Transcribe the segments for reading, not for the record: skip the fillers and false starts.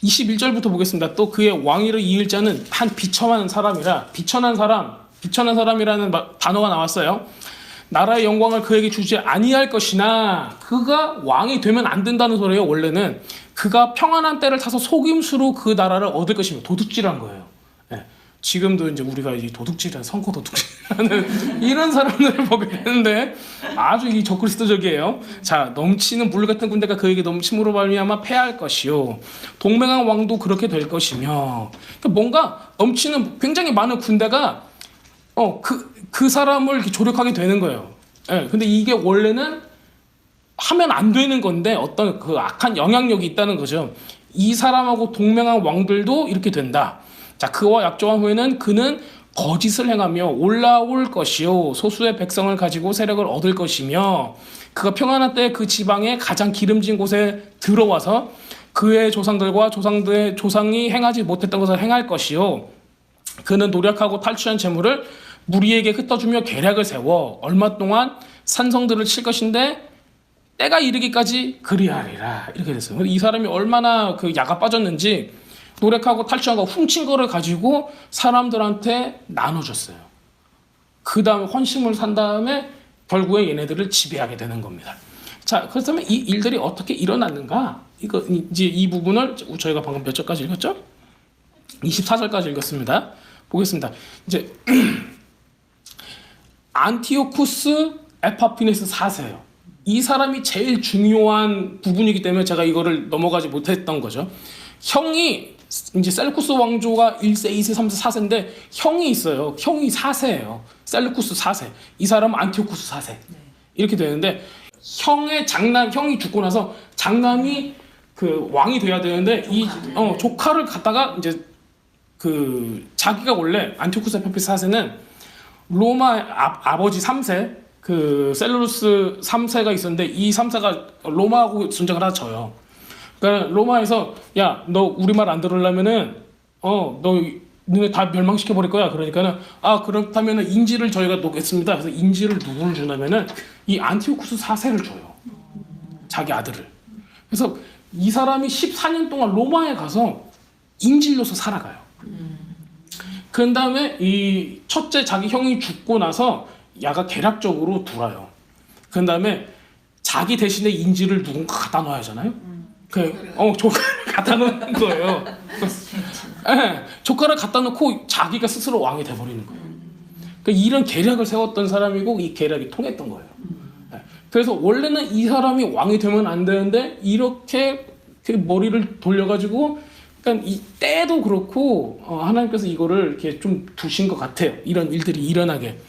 21절부터 보겠습니다. 또 그의 왕위를 이을 자는 한 비천한 사람이라. 비천한 사람이라는 단어가 나왔어요. 나라의 영광을 그에게 주지 아니할 것이나, 그가 왕이 되면 안 된다는 소리예요. 원래는 그가 평안한 때를 타서 속임수로 그 나라를 얻을 것이며, 도둑질한 거예요. 예. 지금도 이제 우리가 이 도둑질한 선거 도둑질하는 이런 사람들을 보게 되는데 아주 이 적그리스도적이에요. 자, 넘치는 물 같은 군대가 그에게 넘침으로 말미암아 패할 것이요, 동맹한 왕도 그렇게 될 것이며. 그러니까 뭔가 넘치는 굉장히 많은 군대가 그 사람을 이렇게 조력하게 되는 거예요. 예, 근데 이게 원래는 하면 안 되는 건데 어떤 그 악한 영향력이 있다는 거죠. 이 사람하고 동맹한 왕들도 이렇게 된다. 자, 그와 약정한 후에는 그는 거짓을 행하며 올라올 것이요, 소수의 백성을 가지고 세력을 얻을 것이며, 그가 평안한 때 그 지방의 가장 기름진 곳에 들어와서 그의 조상들과 조상들의 조상이 행하지 못했던 것을 행할 것이요, 그는 노력하고 탈취한 재물을 무리에게 흩어주며 계략을 세워 얼마 동안 산성들을 칠 것인데 때가 이르기까지 그리하리라. 이렇게 됐어요. 이 사람이 얼마나 그 야가 빠졌는지 노력하고 탈취한 거, 훔친 거를 가지고 사람들한테 나눠줬어요. 그 다음에 헌신을 산 다음에 결국에 얘네들을 지배하게 되는 겁니다. 자, 그렇다면 이 일들이 어떻게 일어났는가? 이거 이제 이 부분을 저희가 방금 몇 절까지 읽었죠? 24절까지 읽었습니다. 보겠습니다. 이제 안티오쿠스 에파피네스 4세예요. 이 사람이 제일 중요한 부분이기 때문에 제가 이거를 넘어가지 못했던 거죠. 형이 이제 셀루쿠스 왕조가 1세, 2세, 3세, 4세인데 형이 있어요. 형이 4세예요. 셀루쿠스 4세. 이 사람은 안티오쿠스 4세. 이렇게 되는데 형이 죽고 나서 장남이 그 왕이 돼야 되는데 이 조카를 갖다가 이제 그 자기가 원래 안티오쿠스 에파피네스 4세는 로마 아버지 3세, 그 셀루루스 3세가 있었는데 이 3세가 로마하고 전쟁을 하다 져요. 그러니까 로마에서 야, 너 우리 말 안 들으려면은 너네 다 멸망시켜 버릴 거야. 그러니까는 그렇다면은 인지를 저희가 놓겠습니다. 그래서 인지를 누구를 주냐면은 이 안티오쿠스 4세를 줘요. 자기 아들을. 그래서 이 사람이 14년 동안 로마에 가서 인질로서 살아가요. 그 다음에 이 첫째 자기 형이 죽고 나서 야가 계략적으로 돌아요. 그 다음에 자기 대신에 인지를 누군가 갖다 놔야 하잖아요. 조카를 갖다 놓는 거예요. 네, 조카를 갖다 놓고 자기가 스스로 왕이 돼버리는 거예요. 그러니까 이런 계략을 세웠던 사람이고 이 계략이 통했던 거예요. 네, 그래서 원래는 이 사람이 왕이 되면 안 되는데 이렇게 머리를 돌려가지고, 그러니까 이 때도 그렇고 하나님께서 이거를 이렇게 좀 두신 것 같아요. 이런 일들이 일어나게.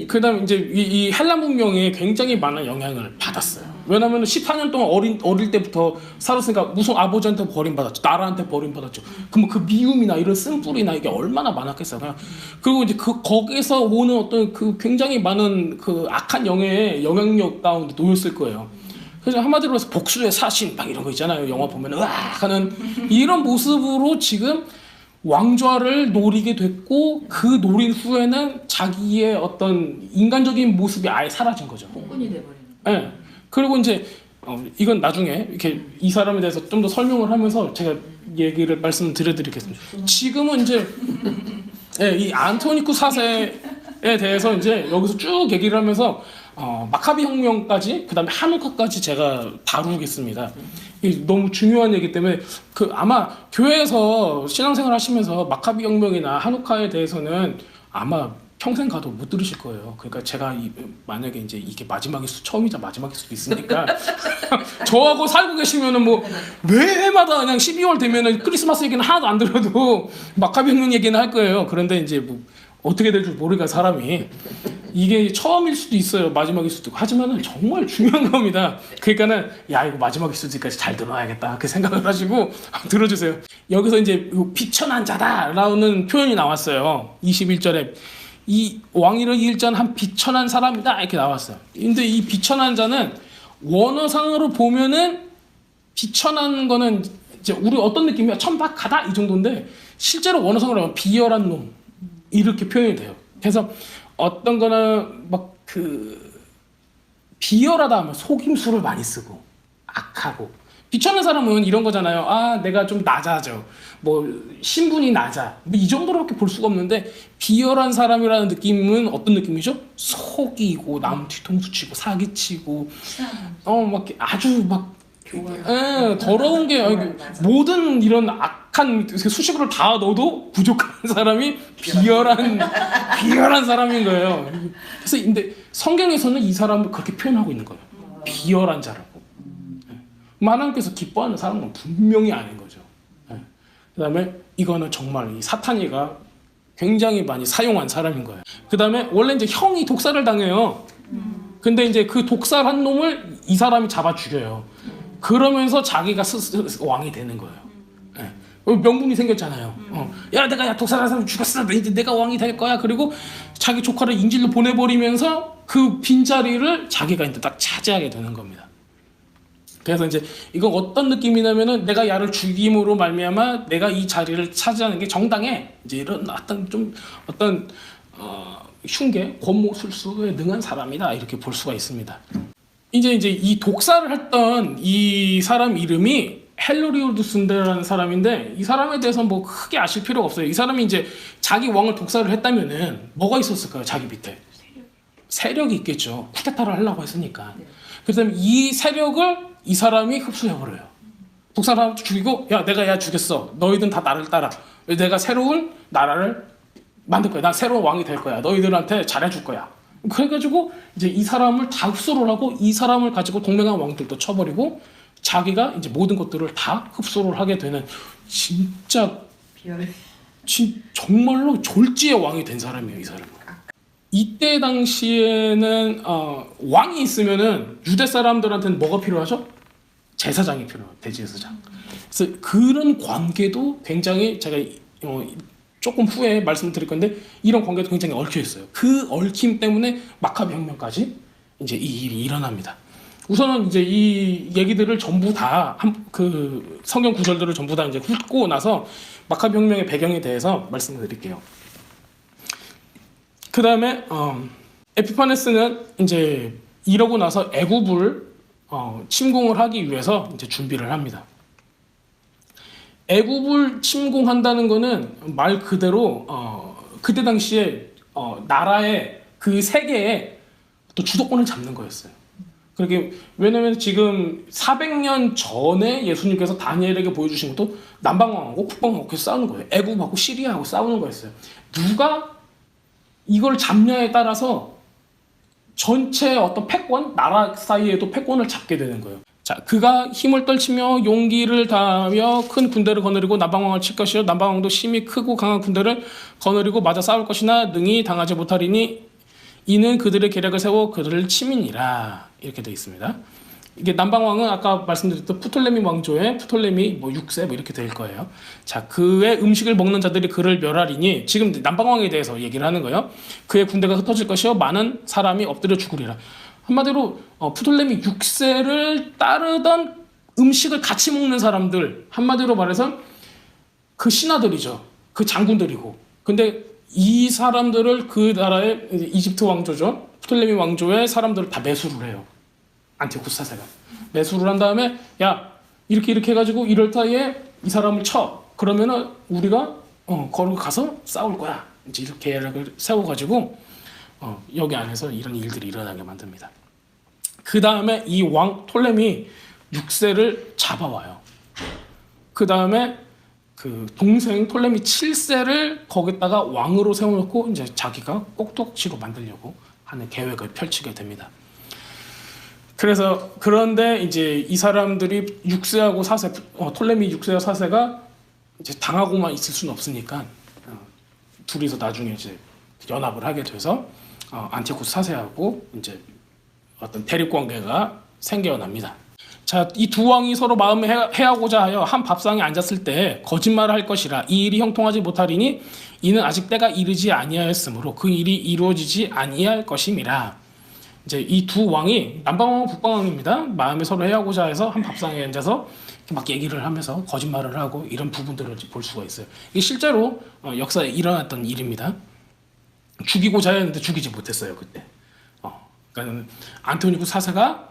그다음에 이제 이 헬라 문명에 굉장히 많은 영향을 받았어요. 왜냐하면 14년 동안 어릴 때부터 살았으니까 무슨 아버지한테 버림받았죠, 나라한테 버림받았죠. 그럼 그 미움이나 이런 쓴뿌리나 이게 얼마나 많았겠어요. 그리고 이제 거기서 오는 어떤 그 굉장히 많은 그 악한 영의 영향력 가운데 놓였을 거예요. 그래서 한마디로 해서 복수의 사신 막 이런 거 있잖아요. 영화 보면 으악 하는 이런 모습으로 지금 왕좌를 노리게 됐고, 그 노린 후에는 자기의 어떤 인간적인 모습이 아예 사라진 거죠. 복근이 돼버리는. 네. 그리고 이제 이건 나중에 이렇게 이 사람에 대해서 좀 더 설명을 하면서 제가 얘기를 말씀드려드리겠습니다. 지금은 이제 이 안토니쿠 4세에 대해서 이제 여기서 쭉 얘기를 하면서 마카비 혁명까지, 그 다음에 한우카까지 제가 다루겠습니다. 너무 중요한 얘기 때문에 아마 교회에서 신앙생활 하시면서 마카비 혁명이나 한우카에 대해서는 아마 평생 가도 못 들으실 거예요. 그러니까 제가 만약에 이제 이게 처음이자 마지막일 수도 있으니까 저하고 살고 계시면은 뭐 매해마다 그냥 12월 되면은 크리스마스 얘기는 하나도 안 들어도 마카비 혁명 얘기는 할 거예요. 그런데 이제 뭐 어떻게 될 줄 모르니까 사람이 이게 처음일 수도 있어요. 마지막일 수도 있고. 하지만은 정말 중요한 겁니다. 그러니까는 야, 이거 마지막일 수도 있으니까 잘 들어야겠다. 그 생각을 하시고 들어주세요. 여기서 이제 비천한 자다라는 표현이 나왔어요. 21절에 이 왕위를 이을 자는 한 비천한 사람이다 이렇게 나왔어요. 근데 이 비천한 자는 원어상으로 보면은 비천한 거는 이제 우리 어떤 느낌이야? 천박하다 이 정도인데 실제로 원어상으로 하면 비열한 놈 이렇게 표현이 돼요. 그래서 어떤 거는 막 비열하다 하면 속임수를 많이 쓰고 악하고, 비천한 사람은 이런 거잖아요. 아, 내가 좀 낮아져. 뭐 신분이 낮아. 뭐 이 정도로밖에 볼 수가 없는데 비열한 사람이라는 느낌은 어떤 느낌이죠? 속이고 남 뒤통수 치고 사기치고 막 아주 막 더러운 게 모든 이런 악한 수식어를 다 넣어도 부족한 사람이 비열한 사람인 거예요. 그래서 근데 성경에서는 이 사람을 그렇게 표현하고 있는 거예요. 비열한 자라고. 하나님께서 기뻐하는 사람은 분명히 아닌 거죠. 그다음에 이거는 정말 이 사탄이가 굉장히 많이 사용한 사람인 거예요. 그다음에 원래 이제 형이 독살을 당해요. 근데 이제 그 독살한 놈을 이 사람이 잡아 죽여요. 그러면서 자기가 왕이 되는 거예요. 명분이 생겼잖아요. 야, 내가 독살한 사람 죽였어. 이제 내가 왕이 될 거야. 그리고 자기 조카를 인질로 보내버리면서 그 빈자리를 자기가 이제 딱 차지하게 되는 겁니다. 그래서 이제 이건 어떤 느낌이냐면은 내가 야를 죽임으로 말미암아 내가 이 자리를 차지하는 게 정당해. 이제 이런 어떤 흉계, 권모술수에 능한 사람이다 이렇게 볼 수가 있습니다. 이제 이 독살을 했던 이 사람 이름이 헬로리오두스라는 사람인데 이 사람에 대해서 뭐 크게 아실 필요가 없어요. 이 사람이 이제 자기 왕을 독살을 했다면은 뭐가 있었을까요? 자기 밑에 세력이 있겠죠. 쿠데타를 하려고 했으니까. 그래서 이 세력을 이 사람이 흡수해버려요. 독살하고 죽이고 야, 내가 야 죽였어. 너희들은 다 나를 따라. 내가 새로운 나라를 만들 거야. 난 새로운 왕이 될 거야. 너희들한테 잘해줄 거야. 그래가지고 이제 이 사람을 다 흡수를 하고 이 사람을 가지고 동맹한 왕들도 쳐버리고 자기가 이제 모든 것들을 다 흡수를 하게 되는 진짜 정말로 졸지의 왕이 된 사람이에요. 이 사람은. 이때 당시에는 왕이 있으면은 유대 사람들한테는 뭐가 필요하죠? 제사장이 필요해요. 대제사장. 그래서 그런 관계도 굉장히 제가 조금 후에 말씀드릴 건데 이런 관계도 굉장히 얽혀 있어요. 그 얽힘 때문에 마카비 혁명까지 이제 이 일이 일어납니다. 우선은 이제 이 얘기들을 전부 다 그 성경 구절들을 전부 다 이제 훑고 나서 마카비 혁명의 배경에 대해서 말씀을 드릴게요. 그 다음에 에피파네스는 이제 이러고 나서 애굽을 침공을 하기 위해서 이제 준비를 합니다. 애굽을 침공한다는 거는 말 그대로 그때 당시에 나라의 그 세계에 또 주도권을 잡는 거였어요. 그렇게 왜냐면 지금 400년 전에 예수님께서 다니엘에게 보여주신 것도 남방왕하고 북방왕하고 싸우는 거예요. 애굽하고 시리아하고 싸우는 거였어요. 누가 이걸 잡냐에 따라서 전체 어떤 패권, 나라 사이에도 패권을 잡게 되는 거예요. 자, 그가 힘을 떨치며 용기를 다하며 큰 군대를 거느리고 남방왕을 칠 것이요 남방왕도 심히 크고 강한 군대를 거느리고 맞아 싸울 것이나 능히 당하지 못하리니 이는 그들의 계략을 세워 그들을 침이니라 이렇게 되어 있습니다. 이게 남방왕은 아까 말씀드렸던 프톨레미 왕조의 프톨레미 6세 이렇게 될 거예요. 자, 그의 음식을 먹는 자들이 그를 멸하리니 지금 남방왕에 대해서 얘기를 하는 거예요. 그의 군대가 흩어질 것이요 많은 사람이 엎드려 죽으리라. 한마디로 프톨레미 6세를 따르던 음식을 같이 먹는 사람들, 한마디로 말해서 그 신하들이죠. 그 장군들이고. 근데 이 사람들을 그 나라의 이집트 왕조죠. 프톨레미 왕조의 사람들을 다 매수를 해요. 안티오쿠스 4세가 매수를 한 다음에 야 이렇게 해가지고 이럴 타이에 이 사람을 쳐. 그러면은 우리가 거기 가서 싸울 거야. 이제 이렇게 계략을 세워가지고 여기 안에서 이런 일들이 일어나게 만듭니다. 그 다음에 이 왕 톨레미 6세를 잡아와요. 그 다음에 그 동생 톨레미 7세를 거기다가 왕으로 세워놓고 이제 자기가 꼭두각시로 만들려고 하는 계획을 펼치게 됩니다. 그래서 그런데 이제 이 사람들이 6세하고 4세, 톨레미 6세와 4세가 이제 당하고만 있을 수는 없으니까 둘이서 나중에 이제 연합을 하게 돼서 안티오쿠스 4세하고 이제 어떤 대립 관계가 생겨납니다. 자, 이 두 왕이 서로 마음을 해하고자 하여 한 밥상에 앉았을 때 거짓말을 할 것이라 이 일이 형통하지 못하리니 이는 아직 때가 이르지 아니하였으므로 그 일이 이루어지지 아니할 것임이라. 이제 이 두 왕이 남방왕과 북방왕입니다. 마음에 서로 해하고자 해서 한 밥상에 앉아서 막 얘기를 하면서 거짓말을 하고 이런 부분들을 볼 수가 있어요. 이게 실제로 역사에 일어났던 일입니다. 죽이고자 했는데 죽이지 못했어요 그때. 그러니까 안토니쿠스 4세가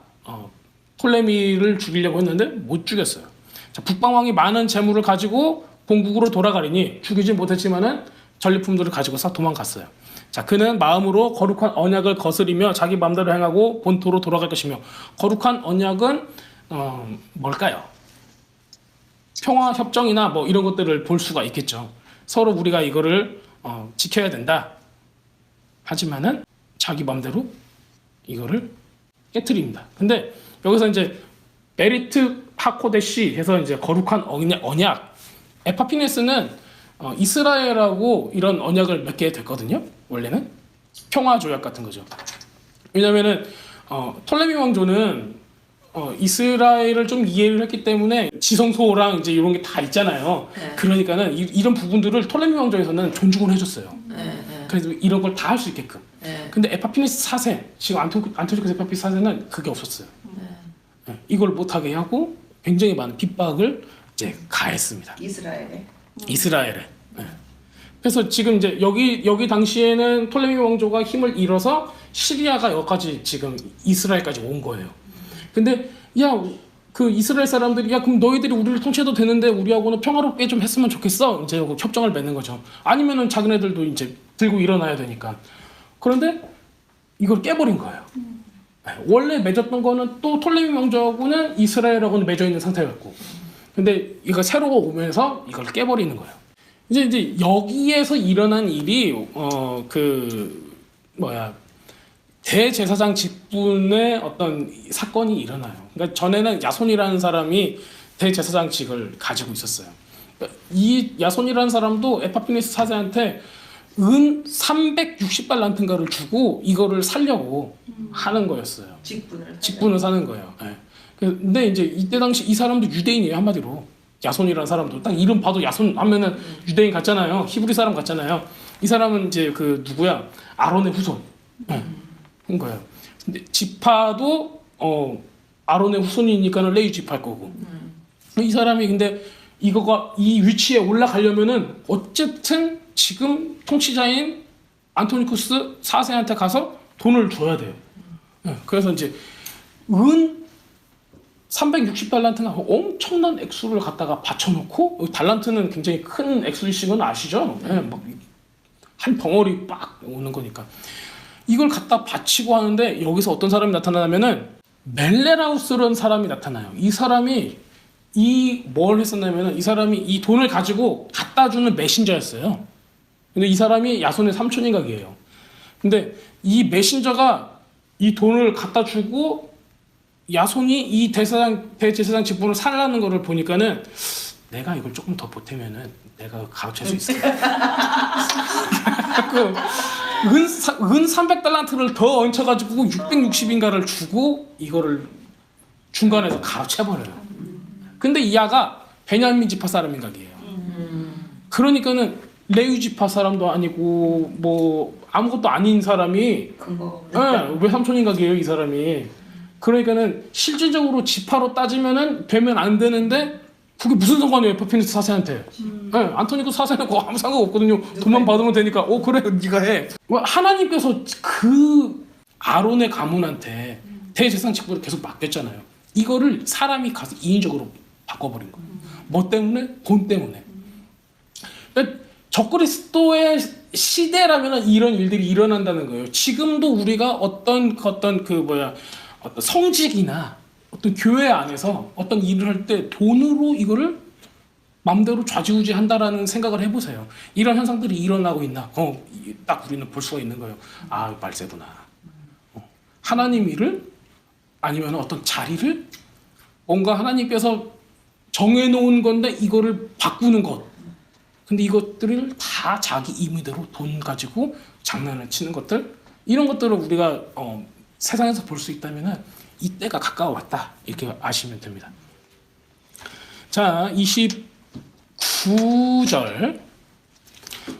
톨레미를 죽이려고 했는데 못 죽였어요. 자, 북방왕이 많은 재물을 가지고 본국으로 돌아가리니 죽이지 못했지만은 전리품들을 가지고 싹 도망갔어요. 자, 그는 마음으로 거룩한 언약을 거스리며 자기 마음대로 행하고 본토로 돌아갈 것이며, 거룩한 언약은 뭘까요? 평화 협정이나 뭐 이런 것들을 볼 수가 있겠죠. 서로 우리가 이거를 지켜야 된다. 하지만은 자기 마음대로 이거를 깨트립니다. 근데 여기서 이제 베리트 하코데시 해서 이제 거룩한 언약, 에파피네스는 이스라엘하고 이런 언약을 맺게 됐거든요. 원래는 평화 조약 같은 거죠. 왜냐면은 톨레미 왕조는 이스라엘을 좀 이해를 했기 때문에 지성소랑 이제 이런 게 다 있잖아요. 네. 그러니까는 이런 부분들을 톨레미 왕조에서는 존중을 해줬어요. 그래서 이런 걸 다 할 수 있게끔. 근데 에파피네스 4세, 지금 안토니쿠스 에파피네스 4세는 그게 없었어요. 이걸 못하게 하고 굉장히 많은 핍박을 이제 가했습니다. 이스라엘에. 그래서 지금 이제 여기 당시에는 톨레미 왕조가 힘을 잃어서 시리아가 여기까지 지금 이스라엘까지 온 거예요. 근데 그 이스라엘 사람들이 그럼 너희들이 우리를 통치해도 되는데 우리하고는 평화롭게 좀 했으면 좋겠어. 이제 협정을 맺는 거죠. 아니면은 자기네들도 이제 들고 일어나야 되니까. 그런데 이걸 깨버린 거예요. 원래 맺었던 거는 또 톨레미 왕조하고는 이스라엘하고는 맺어 있는 상태였고, 근데 이거 새로 오면서 이걸 깨버리는 거예요. 이제 여기에서 일어난 일이 대제사장 직분의 어떤 사건이 일어나요. 그러니까 전에는 야손이라는 사람이 대제사장직을 가지고 있었어요. 그러니까 이 야손이라는 사람도 에파피네스 사제한테 은 360달란트인가를 주고 이거를 살려고 하는 거였어요. 직분을 사는 거예요. 네. 근데 이제 이때 당시 이 사람도 유대인이에요. 한마디로 야손이라는 사람도 딱 이름 봐도 야손 하면은 유대인 같잖아요. 히브리 사람 같잖아요. 이 사람은 이제 그 누구야? 아론의 후손. 한 거예요. 근데 지파도 아론의 후손이니까는 레위 지파일 거고. 이 사람이 근데 이 위치에 올라가려면은 어쨌든 지금 통치자인 안토니쿠스 4세한테 가서 돈을 줘야 돼요. 그래서 이제 은 360달란트나 엄청난 액수를 갖다가 받쳐놓고, 달란트는 굉장히 큰 액수이신 건 아시죠? 막 한 덩어리 빡 오는 거니까. 이걸 갖다 바치고 하는데 여기서 어떤 사람이 나타나냐면은 멜레라우스라는 사람이 나타나요. 이 사람이 뭘 했었냐면은 이 사람이 이 돈을 가지고 갖다 주는 메신저였어요. 근데 이 사람이 야손의 삼촌인가기예요. 근데 이 메신저가 이 돈을 갖다 주고 야손이 이 대제사장 직분을 살라는 거를 보니까는 내가 이걸 조금 더 보태면은 내가 가르칠 수 있을 거야. 은 300달란트를 더 얹혀가지고 660인가를 주고 이거를 중간에서 가로채버려요. 근데 이 아가 베냐민 지파 사람인가기예요. 그러니까는 레위 지파 사람도 아니고 뭐 아무것도 아닌 사람이 왜 삼촌인가기예요, 이 사람이. 그러니까는 실질적으로 지파로 따지면은 되면 안 되는데 그게 무슨 상관이에요, 에파피네스 4세한테. 안토니쿠스 4세는 그거 아무 상관 없거든요. 돈만 받으면 되니까. 그래, 네가 해. 하나님께서 그 아론의 가문한테 대제사장 직분을 계속 맡겼잖아요. 이거를 사람이 가서 인위적으로 바꿔버린 거예요. 뭐 때문에? 돈 때문에. 그러니까 적그리스도의 시대라면 이런 일들이 일어난다는 거예요. 지금도 우리가 어떤 성직이나 어떤 교회 안에서 어떤 일을 할 때 돈으로 이거를 마음대로 좌지우지 한다라는 생각을 해보세요. 이런 현상들이 일어나고 있나? 딱 우리는 볼 수가 있는 거예요. 말세구나. 하나님 일을 아니면 어떤 자리를 뭔가 하나님께서 정해놓은 건데 이거를 바꾸는 것. 근데 이것들을 다 자기 임의대로 돈 가지고 장난을 치는 것들, 이런 것들을 우리가 세상에서 볼 수 있다면은 이때가 가까워 왔다, 이렇게 아시면 됩니다. 자, 29절.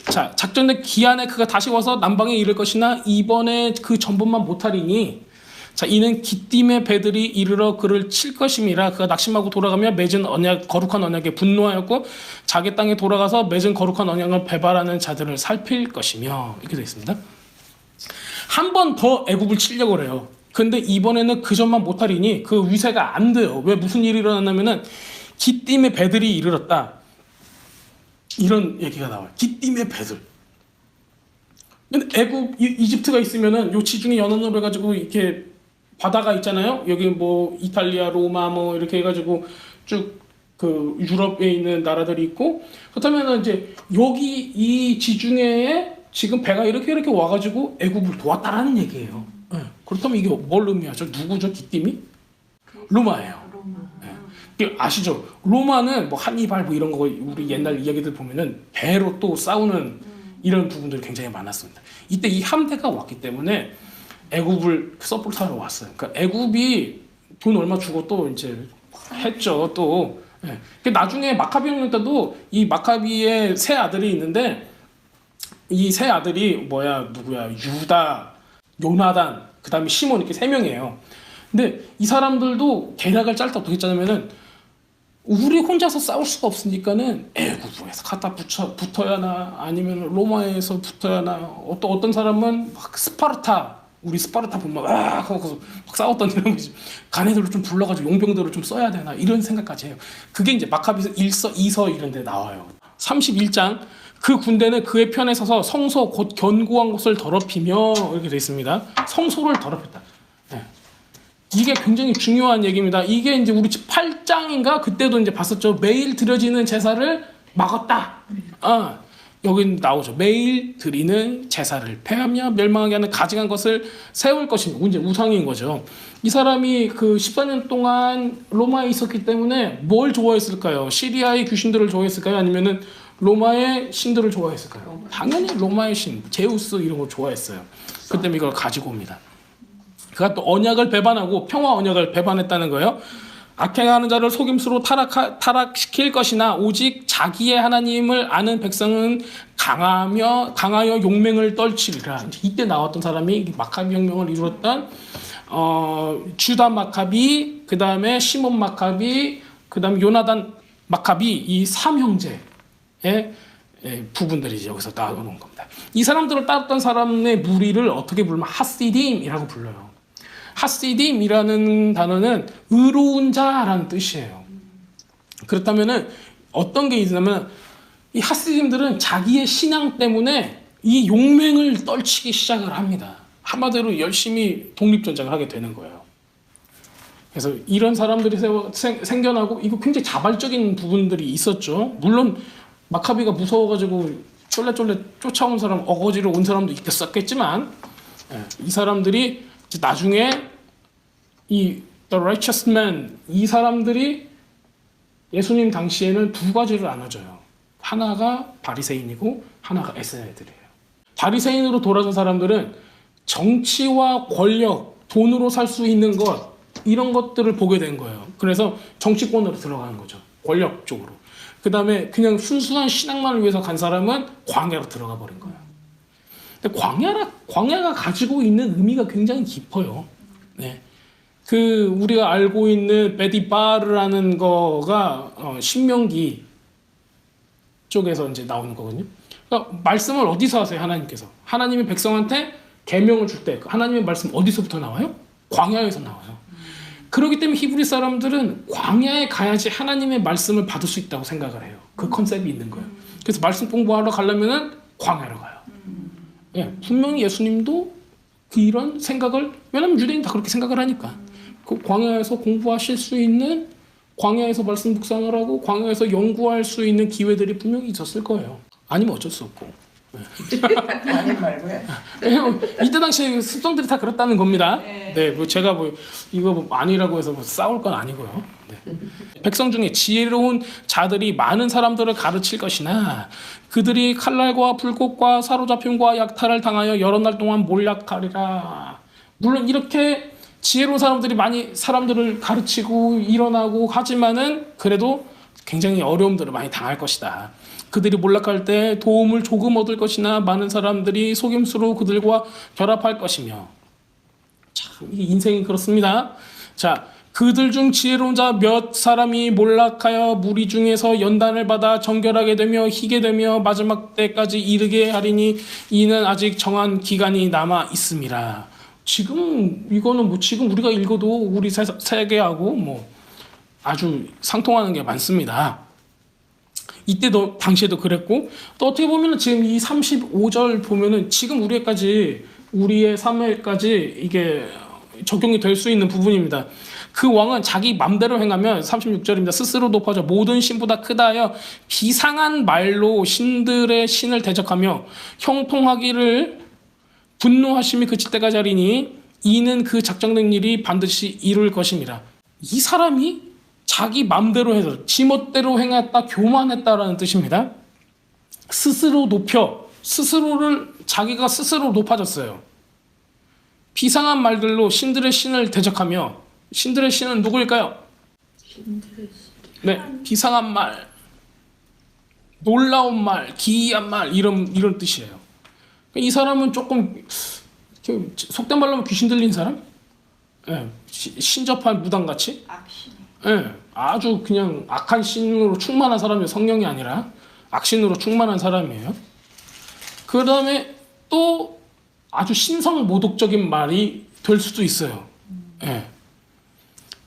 자, 작전의 기한에 그가 다시 와서 남방에 이를 것이나 이번에 그 전번만 못하리니, 자, 이는 기띔의 배들이 이르러 그를 칠 것임이라. 그가 낙심하고 돌아가며 맺은 거룩한 언약에 분노하였고 자기 땅에 돌아가서 맺은 거룩한 언약을 배반하는 자들을 살필 것이며, 이렇게 되어 있습니다. 한 번 더 애굽을 치려고 그래요. 근데 이번에는 그 점만 못하리니 그 위세가 안 돼요. 왜 무슨 일이 일어났냐면은 기띔의 배들이 이르렀다. 이런 얘기가 나와요. 기띔의 배들. 근데 애굽 이집트가 있으면은 요 지중해 연안으로 해가지고 이렇게 바다가 있잖아요. 여기 뭐 이탈리아, 로마 뭐 이렇게 해가지고 쭉 그 유럽에 있는 나라들이 있고 그렇다면은 이제 여기 이 지중해에 지금 배가 이렇게 와가지고 애굽을 도왔다라는 얘기예요. 네. 그렇다면 이게 뭘 의미하죠? 누구죠? 기띔이? 로마예요. 네. 아시죠? 로마는 뭐 한니발 뭐 이런 거 우리 옛날 이야기들 보면은 배로 또 싸우는 이런 부분들이 굉장히 많았습니다. 이때 이 함대가 왔기 때문에 애굽을 서포트하러 왔어요. 그러니까 애굽이 돈 얼마 주고 또 이제 했죠. 또 네. 나중에 마카비 혁명 때도 이 마카비의 세 아들이 있는데 이 세 아들이 누구야? 유다, 요나단, 그 다음에 시몬 이렇게 세 명이에요. 근데 이 사람들도 계략을 짤 때 어떻게 짜냐면은 우리 혼자서 싸울 수가 없으니까는 애굽에서 갖다 붙어야 하나 아니면 로마에서 붙어야 하나 어떤 사람은 막 우리 스파르타 보면 하고 막 싸웠던 이런 거지. 가네들을 좀 불러가지고 용병들을 좀 써야 되나 이런 생각까지 해요. 그게 이제 마카비서 1서, 2서 이런 데 나와요. 31장 그 군대는 그의 편에 서서 성소 곧 견고한 곳을 더럽히며 이렇게 되어 있습니다. 성소를 더럽혔다. 네. 이게 굉장히 중요한 얘기입니다. 이게 이제 우리 8장인가 그때도 이제 봤었죠. 매일 드려지는 제사를 막았다. 여기 나오죠. 매일 드리는 제사를 폐하며 멸망하게 하는 가증한 것을 세울 것이며 이제 우상인 거죠. 이 사람이 그 14년 동안 로마에 있었기 때문에 뭘 좋아했을까요? 시리아의 귀신들을 좋아했을까요? 아니면은 로마의 신들을 좋아했을까요? 당연히 로마의 신, 제우스 이런 거 좋아했어요. 그 때문에 이걸 가지고 옵니다. 그가 또 언약을 배반하고 평화 언약을 배반했다는 거예요. 악행하는 자를 속임수로 타락시킬 것이나 오직 자기의 하나님을 아는 백성은 강하여 용맹을 떨치리라. 이때 나왔던 사람이 마카비 혁명을 이루었던 주다 마카비, 그 다음에 시몬 마카비, 그 다음에 요나단 마카비 이 삼형제의 부분들이 여기서 나오는 겁니다. 이 사람들을 따랐던 사람의 무리를 어떻게 부르면 하시딤이라고 불러요. 하시딤이라는 단어는 의로운 자라는 뜻이에요. 그렇다면은 어떤 게 있냐면 이 하시딤들은 자기의 신앙 때문에 이 용맹을 떨치기 시작을 합니다. 한마디로 열심히 독립전쟁을 하게 되는 거예요. 그래서 이런 사람들이 생겨나고 이거 굉장히 자발적인 부분들이 있었죠. 물론 마카비가 무서워가지고 쫄래쫄래 쫓아온 사람, 어거지로 온 사람도 있겠었겠지만 이 사람들이 나중에 이 The Righteous Man 이 사람들이 예수님 당시에는 두 가지를 나눠줘요. 하나가 바리새인이고 하나가 에세들이에요. 바리새인으로 돌아선 사람들은 정치와 권력, 돈으로 살 수 있는 것 이런 것들을 보게 된 거예요. 그래서 정치권으로 들어가는 거죠. 권력 쪽으로. 그 다음에 그냥 순수한 신앙만을 위해서 간 사람은 광야로 들어가 버린 거예요. 근데 광야가 가지고 있는 의미가 굉장히 깊어요. 네. 그 우리가 알고 있는 베디바르라는 거가 신명기 쪽에서 이제 나오는 거거든요. 그러니까 말씀을 어디서 하세요? 하나님께서 하나님이 백성한테 계명을 줄 때 하나님의 말씀 어디서부터 나와요? 광야에서 나와요. 그렇기 때문에 히브리 사람들은 광야에 가야지 하나님의 말씀을 받을 수 있다고 생각을 해요. 그 컨셉이 있는 거예요. 그래서 말씀 공부하러 가려면은 광야로 가요. 예, 분명히 예수님도 이런 생각을 왜냐면 유대인 다 그렇게 생각을 하니까 그 광야에서 공부하실 수 있는 광야에서 말씀 묵상을 하고 광야에서 연구할 수 있는 기회들이 분명히 있었을 거예요. 아니면 어쩔 수 없고. 아닌 말고요. 이때 당시에 습성들이 다 그렇다는 겁니다. 네, 뭐 제가 뭐 이거 뭐 아니라고 해서 뭐 싸울 건 아니고요. 네. 백성 중에 지혜로운 자들이 많은 사람들을 가르칠 것이나 그들이 칼날과 불꽃과 사로잡힘과 약탈을 당하여 여러 날 동안 몰락하리라. 물론 이렇게 지혜로운 사람들이 많이 사람들을 가르치고 일어나고 하지만은 그래도 굉장히 어려움들을 많이 당할 것이다. 그들이 몰락할 때 도움을 조금 얻을 것이나 많은 사람들이 속임수로 그들과 결합할 것이며 참 이 인생이 그렇습니다. 자, 그들 중 지혜로운 자 몇 사람이 몰락하여 무리 중에서 연단을 받아 정결하게 되며 희게 되며 마지막 때까지 이르게 하리니 이는 아직 정한 기간이 남아 있음이라. 지금 이거는 뭐 지금 우리가 읽어도 우리 세계하고 뭐 아주 상통하는 게 많습니다. 이때도 당시에도 그랬고 또 어떻게 보면은 지금 이 35절 보면은 지금 우리의 삶에까지 이게 적용이 될 수 있는 부분입니다. 그 왕은 자기 맘대로 행하면 36절입니다. 스스로 높아져 모든 신보다 크다 하여 비상한 말로 신들의 신을 대적하며 형통하기를 분노하심이 그칠 때까지 하리니 이는 그 작정된 일이 반드시 이룰 것입니다. 이 사람이 자기 맘대로 해서 지멋대로 행했다, 교만했다라는 뜻입니다. 스스로 높여 자기가 스스로 높아졌어요. 비상한 말들로 신들의 신을 대적하며 신들의 신은 누구일까요? 네, 비상한 말, 놀라운 말, 기이한 말 이런 뜻이에요. 이 사람은 조금 속된 말로 하면 귀신 들린 사람? 네, 신접한 무당같이? 악신. 네, 아주 그냥 악한 신으로 충만한 사람이에요. 성령이 아니라 악신으로 충만한 사람이에요. 그 다음에 또 아주 신성모독적인 말이 될 수도 있어요. 네.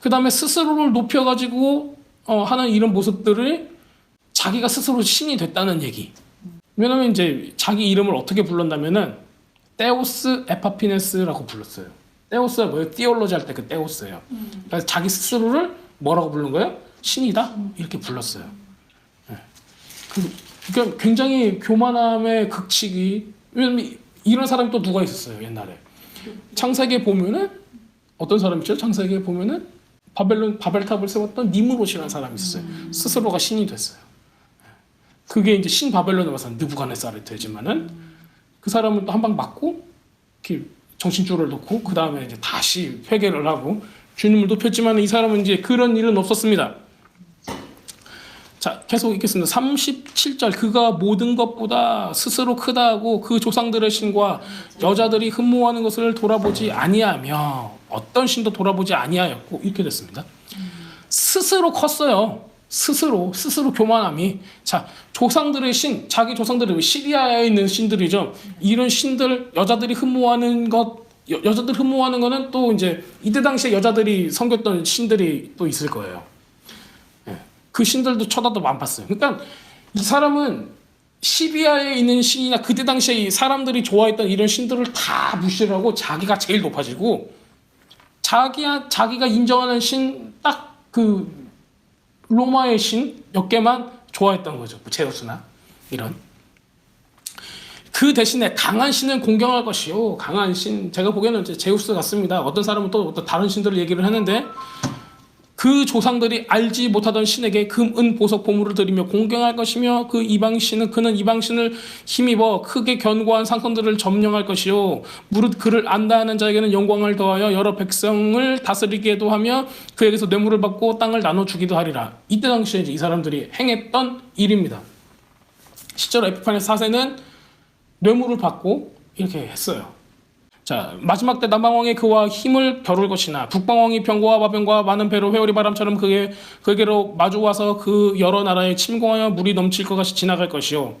그 다음에 스스로를 높여가지고 하는 이런 모습들을 자기가 스스로 신이 됐다는 얘기. 왜냐면 이제 자기 이름을 어떻게 불렀냐면은 테오스 에파피네스라고 불렀어요. 테오스가 뭐예요? 티올로지 할 때 그 테오스예요. 그래서 자기 스스로를 뭐라고 부른 거예요? 신이다? 이렇게 불렀어요. 네. 그러니까 굉장히 교만함의 극치기. 왜냐면 이런 사람이 또 누가 있었어요 옛날에. 창세기에 보면은 어떤 사람이죠? 창세기에 보면은 바벨탑을 세웠던 니므롯이라는 사람이 있었어요. 스스로가 신이 됐어요. 그게 이제 신 바벨론에 와서 느부갓네살이 되지만은 그 사람은 또 한 방 맞고 이렇게 정신줄을 놓고 그 다음에 이제 다시 회개를 하고 주님을 높였지만 이 사람은 이제 그런 일은 없었습니다. 자, 계속 읽겠습니다. 37절 그가 모든 것보다 스스로 크다 하고 그 조상들의 신과 여자들이 흠모하는 것을 돌아보지 아니하며 어떤 신도 돌아보지 아니하였고 이렇게 됐습니다. 스스로 컸어요. 스스로 교만함이. 자, 조상들의 신, 자기 조상들이 시리아에 있는 신들이죠. 이런 신들 여자들이 흠모하는 거는 또 이제 이때 당시에 여자들이 섬겼던 신들이 또 있을 거예요. 그 신들도 쳐다도 안 봤어요. 그러니까 이 사람은 시리아에 있는 신이나 그때 당시에 이 사람들이 좋아했던 이런 신들을 다 무시를 하고 자기가 제일 높아지고 자기가 인정하는 신 딱 그 로마의 신 몇 개만 좋아했던 거죠. 제우스나 이런. 그 대신에 강한 신은 공경할 것이요. 강한 신 제가 보기에는 이제 제우스 같습니다. 어떤 사람은 또 어떤 다른 신들을 얘기를 하는데 그 조상들이 알지 못하던 신에게 금, 은, 보석, 보물을 드리며 공경할 것이며 그 그는 이방신을 힘입어 크게 견고한 상선들을 점령할 것이요 무릇 그를 안다 하는 자에게는 영광을 더하여 여러 백성을 다스리게도 하며 그에게서 뇌물을 받고 땅을 나눠주기도 하리라. 이때 당시에 이제 이 사람들이 행했던 일입니다. 실제로 에피파네스 4세는 뇌물을 받고 이렇게 했어요. 자, 마지막 때 남방왕이 그와 힘을 겨룰 것이나 북방왕이 병거와 마병과 많은 배로 회오리 바람처럼 그에게로 마주와서 그 여러 나라에 침공하여 물이 넘칠 것 같이 지나갈 것이요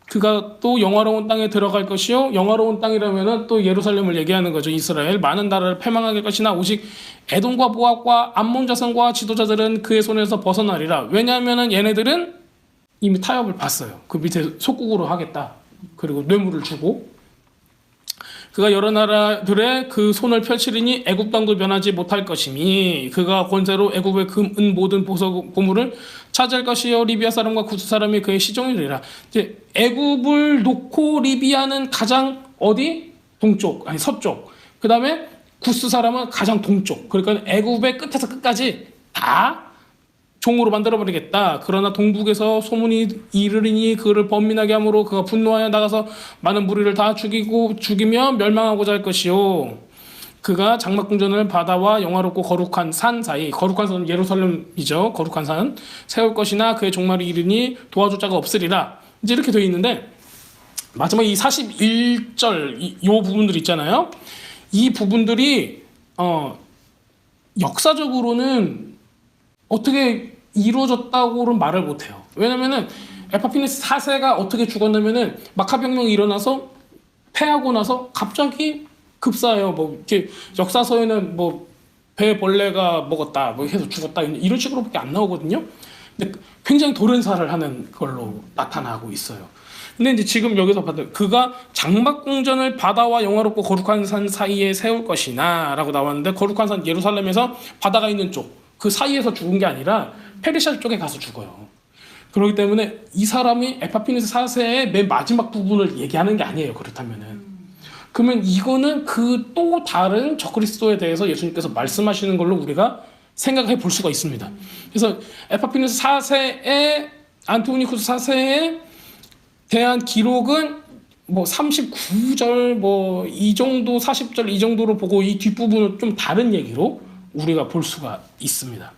그가 또 영화로운 땅에 들어갈 것이요 영화로운 땅이라면은 또 예루살렘을 얘기하는 거죠. 이스라엘 많은 나라를 패망하게 할 것이나 오직 에돔과 모압과 암몬 자손과 지도자들은 그의 손에서 벗어나리라. 왜냐하면은 얘네들은 이미 타협을 봤어요. 그 밑에 속국으로 하겠다. 그리고 뇌물을 주고 그가 여러 나라들의 그 손을 펼치리니 애굽 땅도 변하지 못할 것이니 그가 권세로 애굽의 금, 은 모든 보석 보물을 차지할 것이요 리비아 사람과 구스 사람이 그의 시종이리라. 이제 애굽을 놓고 리비아는 가장 어디? 동쪽 아니 서쪽. 그 다음에 구스 사람은 가장 동쪽. 그러니까 애굽의 끝에서 끝까지 다 종으로 만들어버리겠다. 그러나 동북에서 소문이 이르리니 그를 번민하게 함으로 그가 분노하여 나가서 많은 무리를 다 죽이며 멸망하고자 할 것이요. 그가 장막궁전을 바다와 영화롭고 거룩한 산 사이, 거룩한 산은 예루살렘이죠. 거룩한 산 세울 것이나 그의 종말이 이르니 도와줄 자가 없으리라. 이제 이렇게 되어 있는데 마지막 이 41절 이 부분들 있잖아요. 이 부분들이 역사적으로는 어떻게 이루어졌다고는 말을 못해요. 왜냐면은 에파피네스 4세가 어떻게 죽었냐면은 마카병명이 일어나서 패하고 나서 갑자기 급사해요. 뭐 이렇게 역사서에는 뭐 배벌레가 먹었다, 뭐 해서 죽었다 이런 식으로밖에 안 나오거든요. 근데 굉장히 돌연사를 하는 걸로 나타나고 있어요. 근데 이제 지금 여기서 봤던 그가 장막궁전을 바다와 영화롭고 거룩한 산 사이에 세울 것이나라고 나왔는데 거룩한 산 예루살렘에서 바다가 있는 쪽 그 사이에서 죽은 게 아니라 페르시아 쪽에 가서 죽어요. 그렇기 때문에 이 사람이 에파피네스 4세의 맨 마지막 부분을 얘기하는 게 아니에요. 그렇다면은 그러면 이거는 그 또 다른 적그리스도에 대해서 예수님께서 말씀하시는 걸로 우리가 생각해 볼 수가 있습니다. 그래서 에파피네스 4세의 안토니쿠스 4세에 대한 기록은 뭐 39절 뭐 이 정도 40절 이 정도로 보고 이 뒷부분은 좀 다른 얘기로 우리가 볼 수가 있습니다.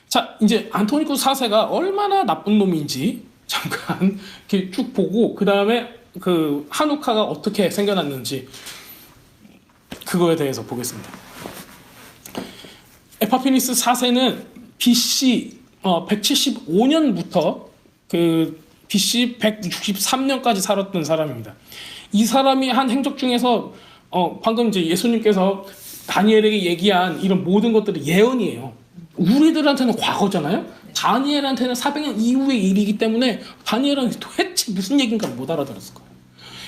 자, 이제 안토니쿠스 4세가 얼마나 나쁜 놈인지 잠깐 이렇게 쭉 보고 그 다음에 그 한우카가 어떻게 생겨났는지 그거에 대해서 보겠습니다. 에파피니스 4세는 BC 175년부터 그 BC 163년까지 살았던 사람입니다. 이 사람이 한 행적 중에서 방금 이제 예수님께서 다니엘에게 얘기한 이런 모든 것들이 예언이에요. 우리들한테는 과거잖아요. 다니엘한테는 400년 이후의 일이기 때문에 다니엘은 도대체 무슨 얘기인가 못 알아들었을 거예요.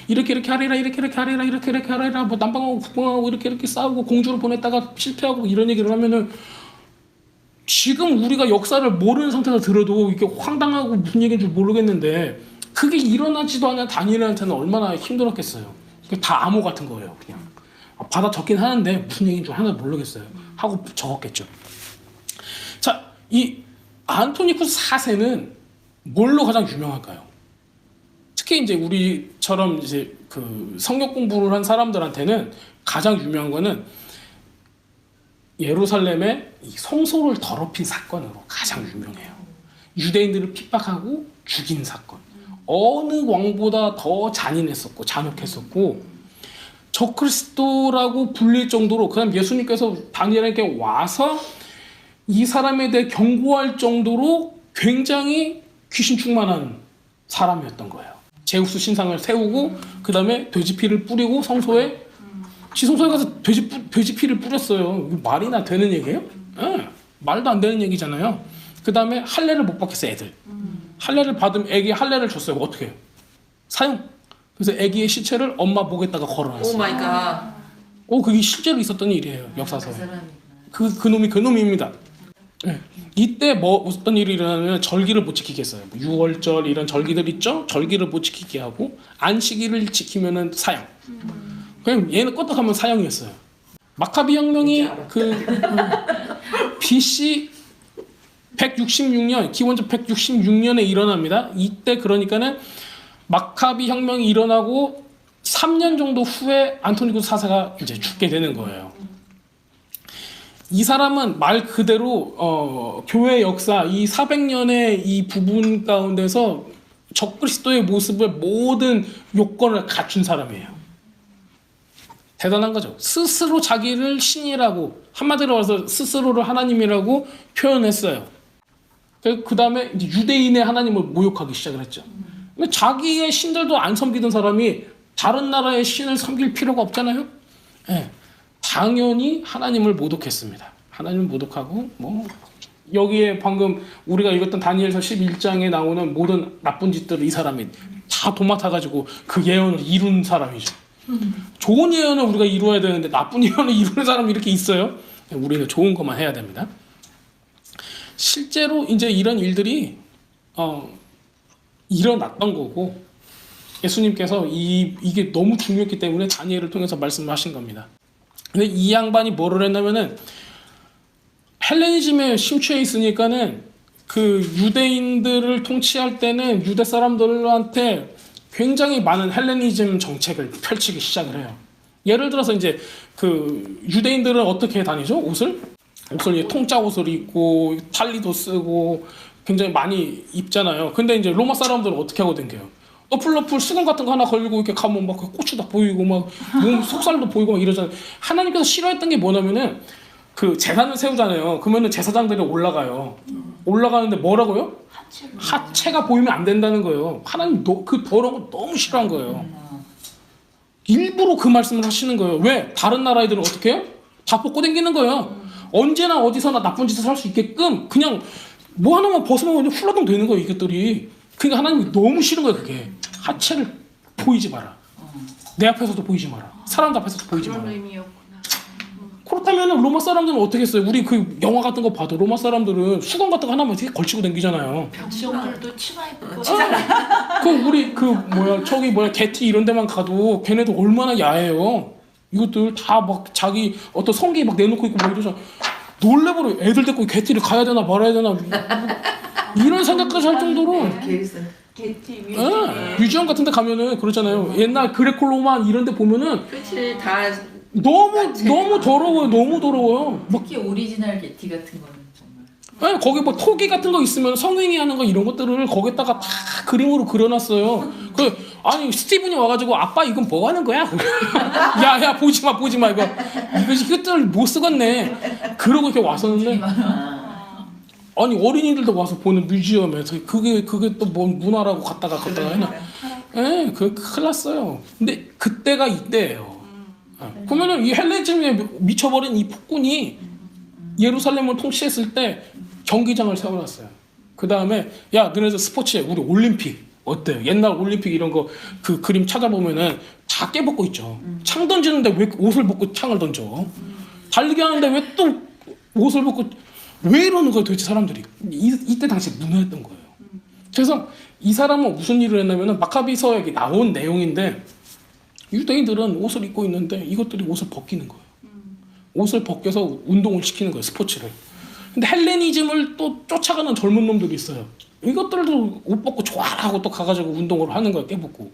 이렇게 하리라 이렇게 하리라 이렇게 하리라 뭐 남방하고 북방하고 이렇게 싸우고 공주로 보냈다가 실패하고 이런 얘기를 하면은 지금 우리가 역사를 모르는 상태에서 들어도 이게 황당하고 무슨 얘기인지 모르겠는데 그게 일어나지도 않은 다니엘한테는 얼마나 힘들었겠어요. 다 암호 같은 거예요. 그냥 받아 적긴 하는데 무슨 얘기인지 하나도 모르겠어요. 하고 적었겠죠. 자, 이 안토니쿠스 4세는 뭘로 가장 유명할까요? 특히 이제 우리처럼 이제 그 성경 공부를 한 사람들한테는 가장 유명한 거는 예루살렘의 이 성소를 더럽힌 사건으로 가장 유명해요. 유대인들을 핍박하고 죽인 사건. 어느 왕보다 더 잔인했었고 잔혹했었고 적그리스도라고 불릴 정도로 그다음 예수님께서 다니엘에게 와서 이 사람에 대해 경고할 정도로 굉장히 귀신 충만한 사람이었던 거예요. 제우스 신상을 세우고 그 다음에 돼지 피를 뿌리고 성소에 지성소에 가서 돼지 피를 뿌렸어요. 이거 말이나 되는 얘기예요? 네, 말도 안 되는 얘기잖아요. 그 다음에 할례를 못 받겠어요. 애들. 할례를 받으면 애기 할례를 줬어요. 어떻게 해요? 사형. 그래서 애기의 시체를 엄마 목에다가 걸어놨어요. 오 마이 갓. 그게 실제로 있었던 일이에요. 역사서에. 그 놈입니다. 네. 이때 뭐 어떤 일이 일어나면 절기를 못 지키게 했어요. 6월절 이런 절기들 있죠? 절기를 못 지키게 하고 안식일을 지키면은 사형. 그냥 얘는 껐다가면 사형이었어요. 마카비 혁명이 그 BC 166년 기원전 166년에 일어납니다. 이때 그러니까는 마카비 혁명이 일어나고 3년 정도 후에 안토니쿠스 4세가 이제 죽게 되는 거예요. 이 사람은 말 그대로 교회 역사 이 400년의 이 부분 가운데서 적그리스도의 모습을 모든 요건을 갖춘 사람이에요. 대단한 거죠. 스스로 자기를 신이라고 한마디로 와서 스스로를 하나님이라고 표현했어요. 그 다음에 유대인의 하나님을 모욕하기 시작을 했죠. 자기의 신들도 안 섬기던 사람이 다른 나라의 신을 섬길 필요가 없잖아요. 네. 당연히 하나님을 모독했습니다. 하나님을 모독하고 뭐 여기에 방금 우리가 읽었던 다니엘서 11장에 나오는 모든 나쁜 짓들을 이 사람이 다 도맡아가지고 그 예언을 이룬 사람이죠. 좋은 예언을 우리가 이루어야 되는데 나쁜 예언을 이루는 사람이 이렇게 있어요. 우리는 좋은 것만 해야 됩니다. 실제로 이제 이런 일들이 일어났던 거고 예수님께서 이게 너무 중요했기 때문에 다니엘을 통해서 말씀하신 겁니다. 근데 이 양반이 뭐를 했냐면은 헬레니즘에 심취해 있으니까는 그 유대인들을 통치할 때는 유대 사람들한테 굉장히 많은 헬레니즘 정책을 펼치기 시작을 해요. 예를 들어서 이제 그 유대인들은 어떻게 다니죠? 옷을 통짜 옷을 입고 탈리도 쓰고 굉장히 많이 입잖아요. 근데 이제 로마 사람들은 어떻게 하고 댕겨요? 너플너플 수건 같은 거 하나 걸고 이렇게 가면 막 고추다 보이고 막 몸 속살도 보이고 막 이러잖아요. 하나님께서 싫어했던 게 뭐냐면은 그 제단을 세우잖아요. 그러면은 제사장들이 올라가요. 올라가는데 뭐라고요? 하체가 보이면 안 된다는 거예요. 하나님 그 더러운 거 너무 싫어한 거예요. 일부러 그 말씀을 하시는 거예요. 왜? 다른 나라 애들은 어떻게 해요? 다 벗고 다니는 거예요. 언제나 어디서나 나쁜 짓을 할 수 있게끔 그냥 뭐 하나만 벗으면 그냥 훌라덩 되는 거예요, 이것들이. 그러니까 하나님이 너무 싫은 거예요, 그게. 하체를 보이지 마라. 내 앞에서도 보이지 마라. 사람들 앞에서도 보이지 마라. 그런 의미였구나. 그렇다면 로마 사람들은 어떻게 했어요? 우리 그 영화 같은 거 봐도 로마 사람들은 수건 같은 거 하나만 이렇게 걸치고 다니잖아요. 병정들도 치마 입고 그 우리 그 뭐야 저기 뭐야 게티 이런 데만 가도 걔네도 얼마나 야해요. 이것들 다 막 자기 어떤 성기 막 내놓고 있고 막 이러잖아. 놀래버려. 애들 데리고 게티를 가야 되나 말아야 되나 이런 생각까지 할 정도로. 게티 뮤지엄 같은 데 가면은 그러잖아요. 옛날 그레콜로만 이런 데 보면은 그치 다 너무 더러워요. 너무 더러워요. 막 특히 오리지널 게티 같은 거는 정말 거기 뭐 토기 같은 거 있으면 성행위 하는 거 이런 것들을 거기다가 다 그림으로 그려놨어요. 아니 스티븐이 와가지고 아빠 이건 뭐 하는 거야? 야야 보지 마 이것들 못 쓰겠네. 그러고 이렇게 왔었는데 아니 어린이들도 와서 보는 뮤지엄에서 그게 또 뭔 문화라고 갔다가 해나. 그 큰일 났어요. 근데 그때가 이때예요. 그러면은 이 헬레니즘에 미쳐버린 이 폭군이 예루살렘을 통치했을 때 경기장을 세워놨어요. 그 다음에 야 너네들 스포츠해. 우리 올림픽 어때요? 옛날 올림픽 이런 거 그 그림 찾아보면은 다 깨벗고 있죠. 창 던지는데 왜 옷을 벗고 창을 던져? 달리기 하는데 왜 또 옷을 벗고 왜 이러는 거예요 도대체 사람들이? 이때 당시 문화였던 거예요. 그래서 이 사람은 무슨 일을 했냐면은 마카비서에 나온 내용인데 유대인들은 옷을 입고 있는데 이것들이 옷을 벗기는 거예요. 옷을 벗겨서 운동을 시키는 거예요. 스포츠를. 근데 헬레니즘을 또 쫓아가는 젊은 놈들이 있어요. 이것들도 옷 벗고 좋아하고 또 가가지고 운동을 하는 거예요. 깨벗고.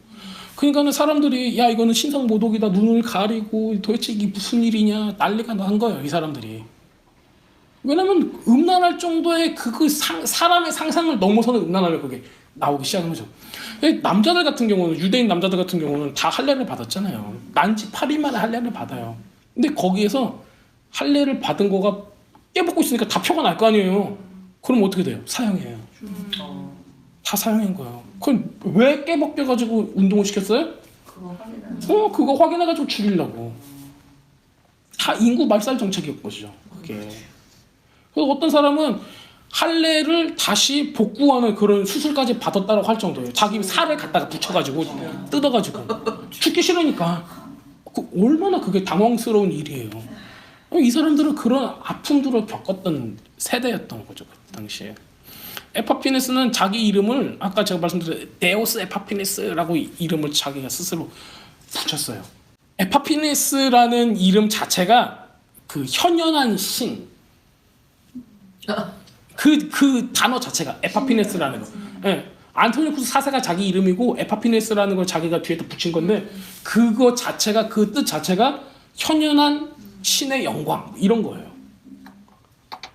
그러니까는 사람들이 야 이거는 신성 모독이다. 눈을 가리고 도대체 이게 무슨 일이냐 난리가 난 거예요. 이 사람들이. 왜냐면 음란할 정도의 사람의 상상을 넘어서는 음란함이 그게 나오기 시작한 거죠. 남자들 같은 경우는 유대인 남자들 같은 경우는 다 할례를 받았잖아요. 난지 8일 만에 할례를 받아요. 근데 거기에서 할례를 받은 거가 깨벗고 있으니까 다 표가 날 거 아니에요. 그럼 어떻게 돼요? 사형이에요. 다 사형인 거예요. 그럼 왜 깨벗겨가지고 운동을 시켰어요? 그거 확인해가지고 죽이려고. 다 인구 말살 정책이었던 것이죠. 그게. 그래서 어떤 사람은 할례를 다시 복구하는 그런 수술까지 받았다고 할 정도예요. 자기 살을 갖다가 붙여가지고 뜯어가지고 죽기 싫으니까. 얼마나 그게 당황스러운 일이에요. 이 사람들은 그런 아픔들을 겪었던 세대였던 거죠. 그 당시에. 에파피네스는 자기 이름을 아까 제가 말씀드린 데오스 에파피네스라고 이름을 자기가 스스로 붙였어요. 에파피네스라는 이름 자체가 그 현연한 신. 그 단어 자체가 에파피네스라는 거. 예. 안토니쿠스 4세가 자기 이름이고 에파피네스라는 걸 자기가 뒤에다 붙인 건데 그거 자체가 그 뜻 자체가 현연한 신의 영광 이런 거예요.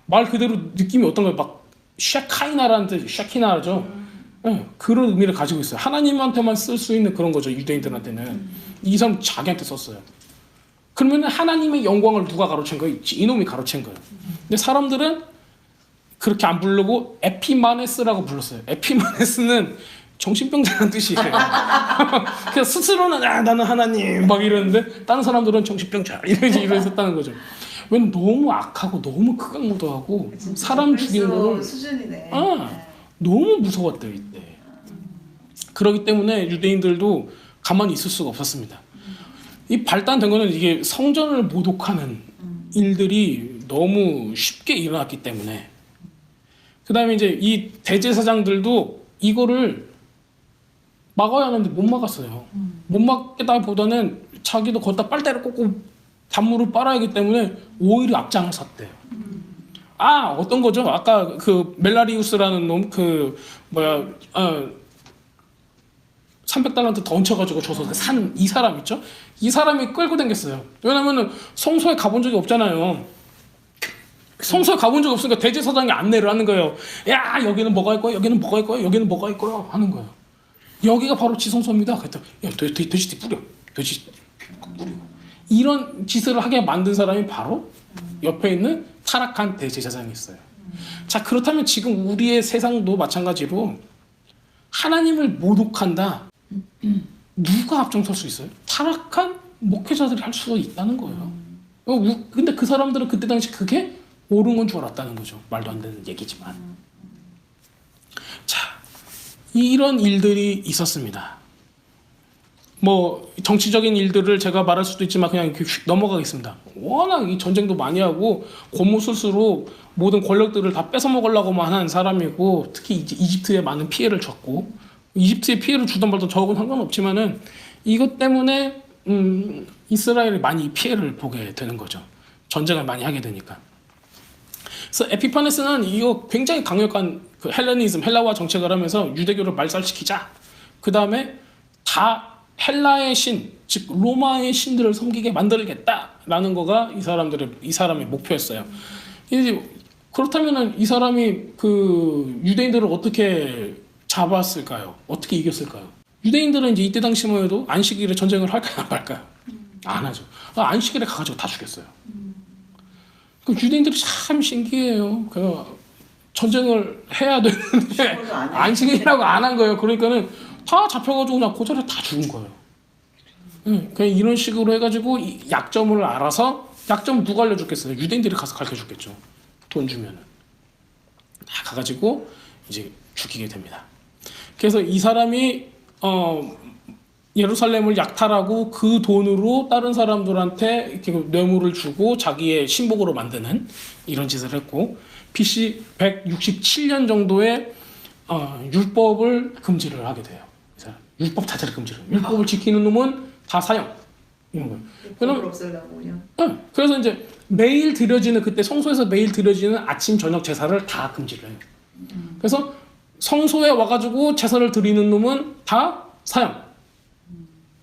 말 그대로 느낌이 어떤 거예요? 막 샤카이나라는 뜻, 샤키나죠. 예. 그런 의미를 가지고 있어요. 하나님한테만 쓸 수 있는 그런 거죠. 유대인들한테는. 이 사람 자기한테 썼어요. 그러면 하나님의 영광을 누가 가로챈 거예요? 이놈이 가로챈 거예요. 근데 사람들은 그렇게 안 부르고 에피마네스라고 불렀어요. 에피마네스는 정신병자라는 뜻이에요. 그냥 스스로는 나는 하나님 막 이러는데 다른 사람들은 정신병자 이러셨다는 거죠. 왜 너무 악하고 너무 극악무도하고 사람 죽이는 거는 수준이네. 너무 무서웠대요 이때. 그렇기 때문에 유대인들도 가만히 있을 수가 없었습니다. 이 발단된 거는 이게 성전을 모독하는 일들이 너무 쉽게 일어났기 때문에. 그 다음에 이제 이 대제사장들도 이거를 막아야 하는데 못 막았어요. 못 막겠다보다는 자기도 거기다 빨대를 꽂고 단물을 빨아야 하기 때문에 오히려 앞장을 섰대요. 어떤 거죠? 아까 그 멜라리우스라는 놈, 300달란트 더 얹혀가지고 줘서 산 이 사람 있죠? 이 사람이 끌고 다녔어요. 왜냐면은 성소에 가본 적이 없잖아요. 성소에 가본 적이 없으니까 대제사장이 안내를 하는 거예요. 야 여기는 뭐가 있고요, 여기는 뭐가 있고요, 여기는 뭐가 있고요 하는 거예요. 여기가 바로 지성소입니다. 그랬더니 야 돼지띠 뿌려, 돼지 뿌려. 이런 짓을 하게 만든 사람이 바로 옆에 있는 타락한 대제사장이 있어요. 자 그렇다면 지금 우리의 세상도 마찬가지로 하나님을 모독한다. 누가 앞장설 수 있어요? 타락한 목회자들이 할 수 있다는 거예요. 근데 그 사람들은 그때 당시 그게 옳은 건 줄 알았다는 거죠. 말도 안 되는 얘기지만. 자, 이런 일들이 있었습니다. 뭐 정치적인 일들을 제가 말할 수도 있지만 그냥 이렇게 휙 넘어가겠습니다. 워낙 이 전쟁도 많이 하고 고무술수로 모든 권력들을 다 뺏어 먹으려고만 한 사람이고, 특히 이제 이집트에 많은 피해를 줬고, 이집트에 피해를 주던 말도 저하고는 상관없지만은 이것 때문에 이스라엘이 많이 피해를 보게 되는 거죠. 전쟁을 많이 하게 되니까. 그래서 에피파네스는 이거 굉장히 강력한 그 헬레니즘, 헬라화 정책을 하면서 유대교를 말살시키자. 그 다음에 다 헬라의 신, 즉 로마의 신들을 섬기게 만들겠다라는 거가 이 사람의 목표였어요. 이제 그렇다면은 이 사람이 그 유대인들을 어떻게 잡았을까요? 어떻게 이겼을까요? 유대인들은 이제 이때 당시만 해도 안식일에 전쟁을 할까요, 안 할까요? 안 하죠. 안식일에 가가지고 다 죽였어요. 그 유대인들이 참 신기해요. 그 전쟁을 해야 되는데 안식일이라고 안 한 거예요. 그러니까는 다 잡혀가지고 그냥 그 자리에 다 죽은 거예요. 그냥 이런 식으로 해가지고 이 약점을 알아서, 약점 누가 알려줬겠어요? 유대인들이 가서 가르쳐줬겠죠. 돈 주면은 다 가가지고 이제 죽이게 됩니다. 그래서 이 사람이 예루살렘을 약탈하고 그 돈으로 다른 사람들한테 이렇게 뇌물을 주고 자기의 신복으로 만드는 이런 짓을 했고, BC 167년 정도에 율법을 금지를 하게 돼요. 율법 자체를 금지를. 율법을 지키는 놈은 다 사형. 이런 거예요. 법을 없애려고요. 그래서 이제 매일 드려지는, 그때 성소에서 매일 드려지는 아침 저녁 제사를 다 금지를 해요. 그래서 성소에 와가지고 제사를 드리는 놈은 다 사형.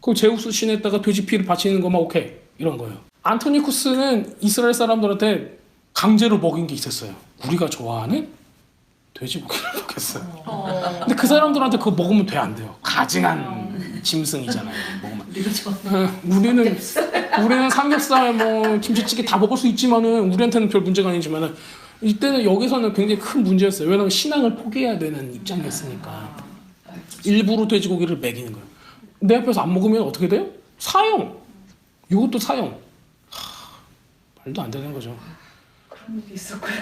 그 제우스 신에다가 돼지 피를 바치는 것만 오케이, 이런 거예요. 안토니쿠스는 이스라엘 사람들한테 강제로 먹인 게 있었어요. 우리가 좋아하는 돼지고기를 먹였어요. 근데 그 사람들한테 그거 먹으면 돼, 안 돼요? 가증한 짐승이잖아요. 먹으면. 우리는 삼겹살, 뭐 김치찌개 다 먹을 수 있지만은 우리한테는 별 문제가 아니지만은 이때는 여기서는 굉장히 큰 문제였어요. 왜냐하면 신앙을 포기해야 되는 입장이었으니까. 일부러 돼지고기를 먹이는 거예요. 내 앞에서 안 먹으면 어떻게 돼요? 사형. 이것도 사형. 말도 안 되는 거죠. 그런 일이 있었구나.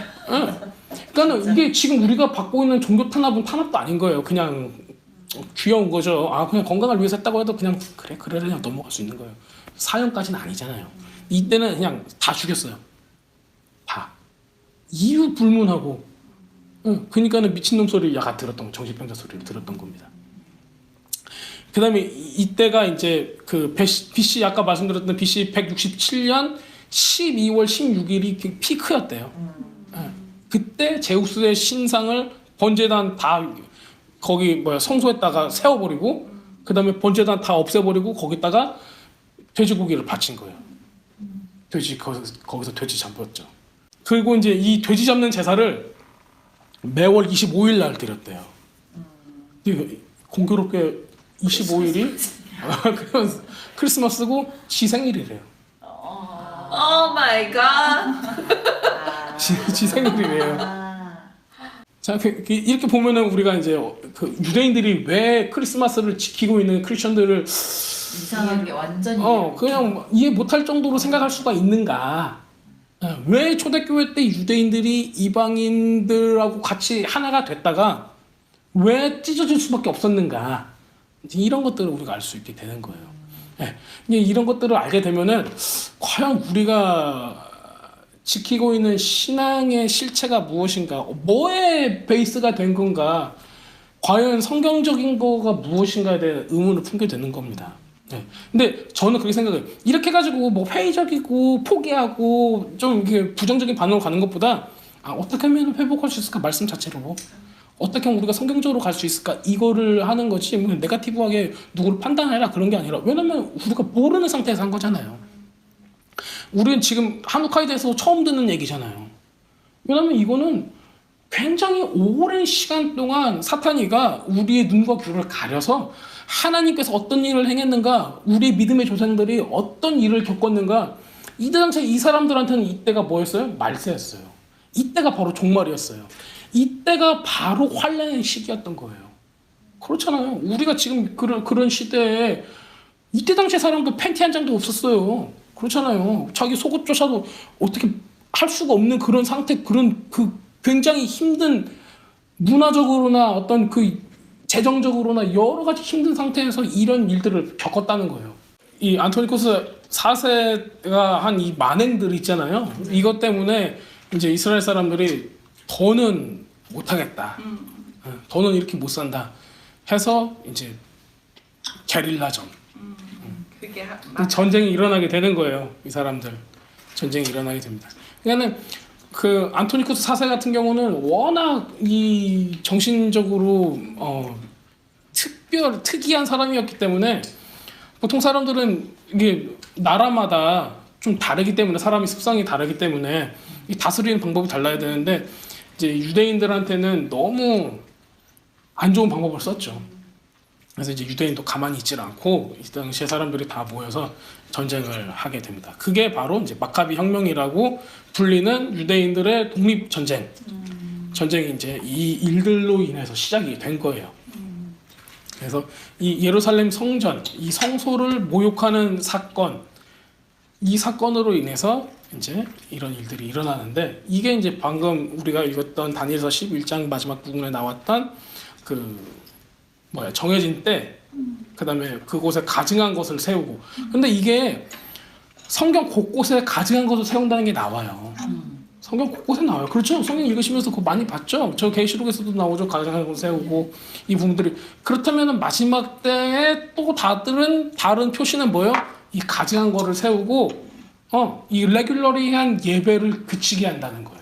그러니까 이게 지금 우리가 받고 있는 종교 탄압은 탄압도 아닌 거예요. 그냥 귀여운 거죠. 그냥 건강을 위해서 했다고 해도 그냥 그래 그냥 넘어갈 수 있는 거예요. 사형까지는 아니잖아요. 이때는 그냥 다 죽였어요. 다. 이유 불문하고. 그러니까는 미친놈 소리를 약간 들었던, 정신병자 소리를 들었던 겁니다. 그 다음에 이때가 이제 그 BC, 아까 말씀드렸던 BC 167년 12월 16일이 피크였대요. 그때 제우스의 신상을 번제단 다 거기 성소에다가 세워버리고, 그 다음에 번제단 다 없애버리고 거기다가 돼지고기를 바친 거예요. 거기서 돼지 잡았죠. 그리고 이제 이 돼지 잡는 제사를 매월 25일 날 드렸대요. 공교롭게 25일이 크리스마스고 지 생일이래요. 오 마이 갓. 지 생일이래요. 자, 이렇게 보면은 우리가 이제 그 유대인들이 왜 크리스마스를 지키고 있는 크리스천들을 이상하게 완전히 그냥 이해 못할 정도로 생각할 수가 있는가? 왜 초대교회 때 유대인들이 이방인들하고 같이 하나가 됐다가 왜 찢어질 수밖에 없었는가? 이런 것들을 우리가 알 수 있게 되는 거예요. 이런 것들을 알게 되면은 과연 우리가 지키고 있는 신앙의 실체가 무엇인가, 뭐에 베이스가 된 건가, 과연 성경적인 거가 무엇인가에 대한 의문을 품게 되는 겁니다. 근데 저는 그렇게 생각해요. 이렇게 해가지고 뭐 회의적이고 포기하고 좀 이렇게 부정적인 반응으로 가는 것보다 어떻게 하면 회복할 수 있을까, 말씀 자체로 어떻게 하면 우리가 성경적으로 갈 수 있을까, 이거를 하는 거지 네거티브하게 누구를 판단해라 그런 게 아니라, 왜냐면 우리가 모르는 상태에서 한 거잖아요. 우리는 지금 한우카에 대해서 처음 듣는 얘기잖아요. 왜냐면 이거는 굉장히 오랜 시간 동안 사탄이가 우리의 눈과 귀를 가려서 하나님께서 어떤 일을 행했는가, 우리의 믿음의 조상들이 어떤 일을 겪었는가, 이때 당시에 이 사람들한테는 이때가 뭐였어요? 말세였어요. 이때가 바로 종말이었어요. 이때가 바로 환란의 시기였던 거예요. 그렇잖아요. 우리가 지금 그런 시대에 이때 당시에 사람도 팬티 한 장도 없었어요. 그렇잖아요. 자기 속옷조차도 어떻게 할 수가 없는 그런 상태, 그런 그 굉장히 힘든 문화적으로나 어떤 그 재정적으로나 여러 가지 힘든 상태에서 이런 일들을 겪었다는 거예요. 이 안토니쿠스 4세가 한 이 만행들 있잖아요. 이것 때문에 이제 이스라엘 사람들이 더는 못하겠다. 더는 이렇게 못 산다. 해서 이제 게릴라전. 그게 그 전쟁이 일어나게 되는 거예요. 이 사람들. 전쟁이 일어나게 됩니다. 그러니까는 그 안토니쿠스 4세 같은 경우는 워낙 이 정신적으로 특이한 사람이었기 때문에 보통 사람들은 이게 나라마다 좀 다르기 때문에 사람이 습성이 다르기 때문에 이 다스리는 방법이 달라야 되는데 이제 유대인들한테는 너무 안 좋은 방법을 썼죠. 그래서 이제 유대인도 가만히 있질 않고 이 당시에 사람들이 다 모여서 전쟁을 하게 됩니다. 그게 바로 이제 마카비 혁명이라고 불리는 유대인들의 독립 전쟁. 전쟁이 이제 이 일들로 인해서 시작이 된 거예요. 그래서 이 예루살렘 성전, 이 성소를 모욕하는 사건, 이 사건으로 인해서 이제 이런 일들이 일어나는데 이게 이제 방금 우리가 읽었던 다니엘서 11장 마지막 부분에 나왔던 정해진 때, 그다음에 그곳에 가증한 것을 세우고. 근데 이게 성경 곳곳에 가증한 것을 세운다는 게 나와요. 성경 곳곳에 나와요. 그렇죠? 성경 읽으시면서 그거 많이 봤죠? 저 계시록에서도 나오죠. 가증한 것을 세우고 이 부분들이. 그렇다면 마지막 때에 또 다른 표시는 뭐예요? 이 가증한 거를 세우고 이 레귤러리한 예배를 그치게 한다는 거예요.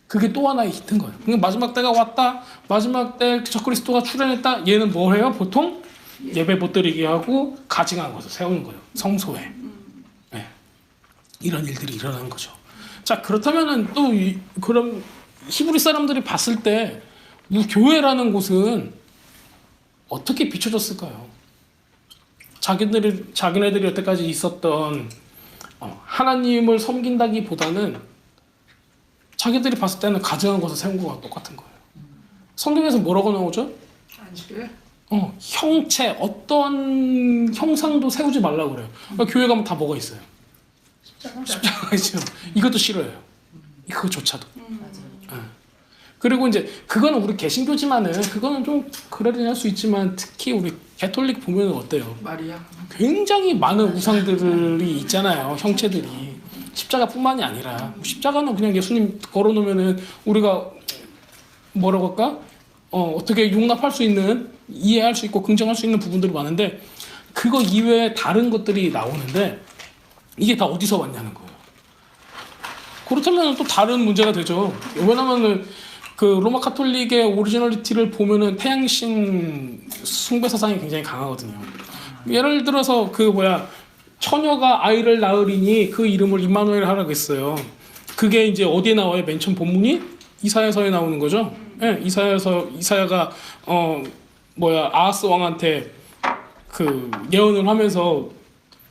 그게 또 하나의 히트인 거예요. 그러니까 마지막 때가 왔다. 마지막 때 적그리스도가 출현했다. 얘는 뭐 해요? 보통 예배 못 드리게 하고 가증한 것을 세우는 거예요. 성소에. 네. 이런 일들이 일어나는 거죠. 자, 그렇다면은 또 그럼 히브리 사람들이 봤을 때 이 교회라는 곳은 어떻게 비춰졌을까요? 자기네들이 여태까지 있었던 하나님을 섬긴다기보다는 자기들이 봤을 때는 가증한 것을 세운 것과 똑같은 거예요. 성경에서 뭐라고 나오죠? 안식일? 형체, 어떤 형상도 세우지 말라고 그래요. 그러니까 교회 가면 다 뭐가 있어요? 십자가 있죠. 이것도 싫어요. 그거조차도. 그리고 이제 그거는 우리 개신교지만은 그거는 좀 그러려니 할 수 있지만 특히 우리 가톨릭 보면 어때요? 마리아. 굉장히 많은 우상들이 있잖아요. 형체들이. 십자가뿐만이 아니라 십자가는 그냥 예수님 걸어놓으면은 우리가 뭐라고 할까? 어떻게 용납할 수 있는, 이해할 수 있고 긍정할 수 있는 부분들이 많은데 그거 이외에 다른 것들이 나오는데 이게 다 어디서 왔냐는 거예요. 그렇다면 또 다른 문제가 되죠. 왜냐면은 그 로마 카톨릭의 오리지널리티를 보면은 태양신 숭배 사상이 굉장히 강하거든요. 예를 들어서 처녀가 아이를 낳으리니 그 이름을 임마누엘 하라고 했어요. 그게 이제 어디에 나와요? 맨 처음 본문이 이사야서에 나오는 거죠. 네, 이사야가 아하스 왕한테 그 예언을 하면서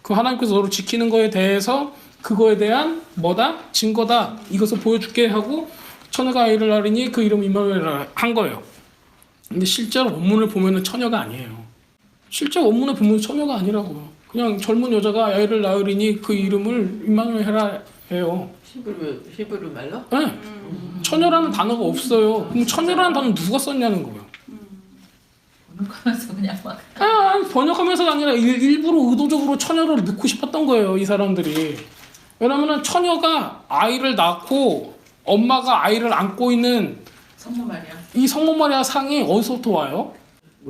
그 하나님께서 너를 지키는 거에 대해서 그거에 대한 증거다. 이것을 보여줄게 하고 처녀가 아이를 낳으니 그 이름 임마누엘이라 한 거예요. 근데 실제로 원문을 보면은 처녀가 아니에요. 실제 원문을 보면 처녀가 아니라고요. 그냥 젊은 여자가 아이를 낳으리니 그 이름을 임마누엘이라 해요. 히브리 말로? 네. 처녀라는 단어가 없어요. 그럼 처녀라는 단어 누가 썼냐는 거예요. 번역하면서 그냥 막. 번역하면서가 아니라 일부러 의도적으로 처녀를 넣고 싶었던 거예요. 이 사람들이. 왜냐면은 처녀가 아이를 낳고 엄마가 아이를 안고 있는 성모 마리아. 이 성모 마리아 상이 어디서부터 와요?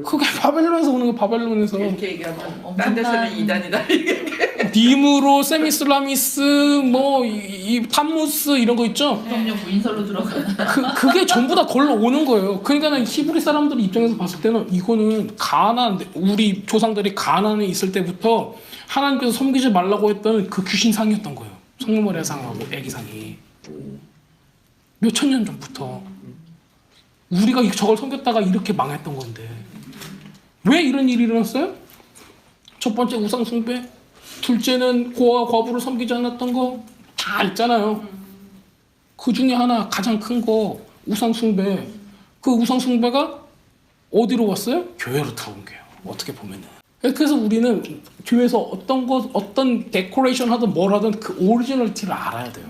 그게 바벨론에서 오는 거. 바벨론에서. 이렇게 얘기하면 딴 데서는 이단이다. 니무로, 세미슬라미스, 이 탐무스 이런 거 있죠? 대통령 부인설로 들어가. 그게 전부 다 걸러 오는 거예요. 그러니까는 히브리 사람들 입장에서 봤을 때는 이거는 우리 조상들이 가나안에 있을 때부터 하나님께서 섬기지 말라고 했던 그 귀신상이었던 거예요. 성모 마리아 상하고 애기상이. 몇천 년 전부터. 우리가 저걸 섬겼다가 이렇게 망했던 건데. 왜 이런 일이 일어났어요? 첫 번째 우상 숭배, 둘째는 고아와 과부를 섬기지 않았던 거 다 있잖아요. 그 중에 하나 가장 큰 거 우상 숭배. 그 우상 숭배가 어디로 왔어요? 교회로 들어온 거예요. 어떻게 보면은. 그래서 우리는 교회에서 어떤 데코레이션 하든 뭘 하든 그 오리지널티를 알아야 돼요.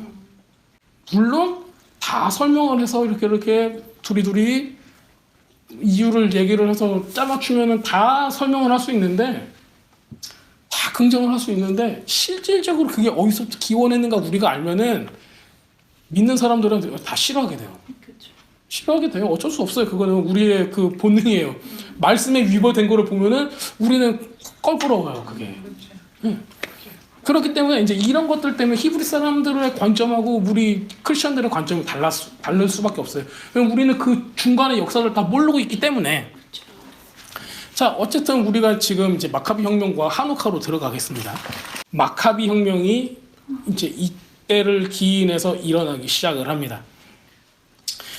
물론 다 설명을 해서 이렇게 둘이 이유를 얘기를 해서 짜맞추면은 다 설명을 할 수 있는데, 다 긍정을 할 수 있는데, 실질적으로 그게 어디서부터 기원했는가 우리가 알면은 믿는 사람들은 다 싫어하게 돼요. 싫어하게 돼요. 어쩔 수 없어요. 그거는 우리의 그 본능이에요. 말씀에 위배된 거를 보면은 우리는 껄끄러워요. 그게. 응. 그렇기 때문에 이제 이런 것들 때문에 히브리 사람들의 관점하고 우리 크리스천들의 관점이 다를 수밖에 없어요. 왜냐면 우리는 그 중간의 역사를 다 모르고 있기 때문에. 자, 어쨌든 우리가 지금 이제 마카비 혁명과 하누카로 들어가겠습니다. 마카비 혁명이 이제 이때를 기인해서 일어나기 시작을 합니다.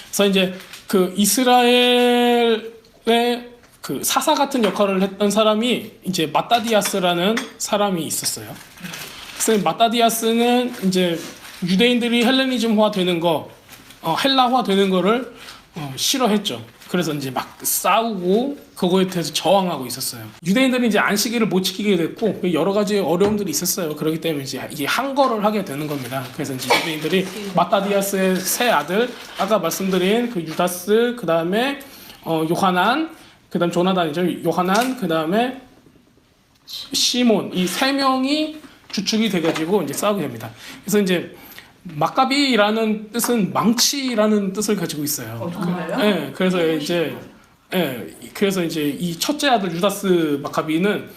그래서 이제 그 이스라엘의 그 사사 같은 역할을 했던 사람이 이제 마따디아스라는 사람이 있었어요. 그래서 마따디아스는 이제 유대인들이 헬레니즘화 되는 거, 헬라화 되는 거를 싫어했죠. 그래서 이제 막 싸우고 그거에 대해서 저항하고 있었어요. 유대인들이 이제 안식일을 못 지키게 됐고 여러 가지 어려움들이 있었어요. 그렇기 때문에 이제 이게 항거를 하게 되는 겁니다. 그래서 이제 유대인들이 마따디아스의 세 아들, 아까 말씀드린 그 유다스, 그 다음에 요하난, 그 다음 조나단이죠. 요하난, 그 다음에 시몬, 이 세 명이 주축이 돼가지고 이제 싸우게 됩니다. 그래서 이제 마카비라는 뜻은 망치라는 뜻을 가지고 있어요. 정말요? 네, 그래서 이제 이 첫째 아들 유다스 마카비는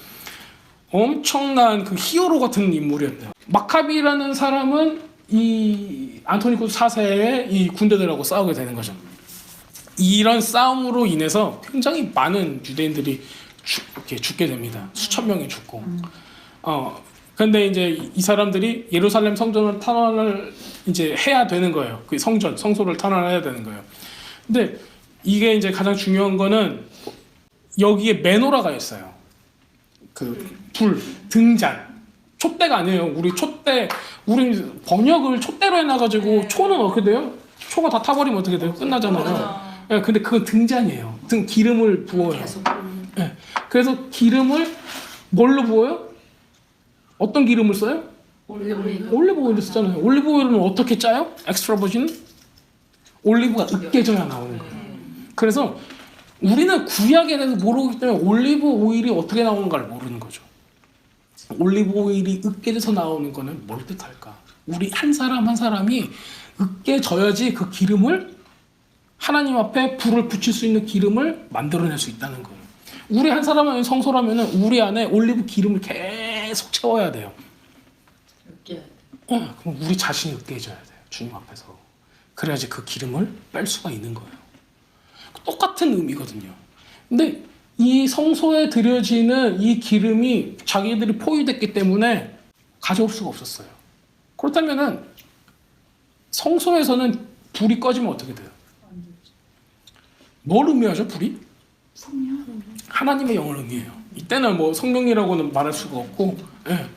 엄청난 그 히어로 같은 인물이었대요. 마카비라는 사람은 이 안토니쿠스 4세의 이 군대들하고 싸우게 되는 거죠. 이런 싸움으로 인해서 굉장히 많은 유대인들이 이렇게 죽게 됩니다. 수천 명이 죽고. 근데 이제 이 사람들이 예루살렘 성전을 탄환을 이제 해야 되는 거예요. 그 성소를 탄환해야 되는 거예요. 근데 이게 이제 가장 중요한 거는 여기에 메노라가 있어요. 그 불, 등잔. 촛대가 아니에요. 우리 번역을 촛대로 해놔가지고 초는 어떻게 돼요? 초가 다 타버리면 어떻게 돼요? 끝나잖아요. 네, 근데 그건 등잔이에요. 기름을 부어요. 네, 그래서 기름을 뭘로 부어요? 어떤 기름을 써요? 올리브 오일을 쓰잖아요. 올리브 오일은 어떻게 짜요? 엑스트라 버진? 올리브가 으깨져야 나오는 거예요. 그래서 우리는 구약에 대해서 모르기 때문에 올리브 오일이 어떻게 나오는가를 모르는 거죠. 올리브 오일이 으깨져서 나오는 거는 뭘 뜻할까? 우리 한 사람 한 사람이 으깨져야지 그 기름을 하나님 앞에 불을 붙일 수 있는 기름을 만들어낼 수 있다는 거예요. 우리 한 사람은 성소라면은 우리 안에 올리브 기름을 계속 채워야 돼요. 그럼 우리 자신이 으깨져야 돼요. 주님 앞에서. 그래야지 그 기름을 뺄 수가 있는 거예요. 똑같은 의미거든요. 근데 이 성소에 들여지는 이 기름이 자기들이 포위됐기 때문에 가져올 수가 없었어요. 그렇다면은 성소에서는 불이 꺼지면 어떻게 돼요? 뭘 의미하죠, 불이? 하나님의 영을 의미해요. 이때는 뭐 성령이라고는 말할 수가 없고, 예,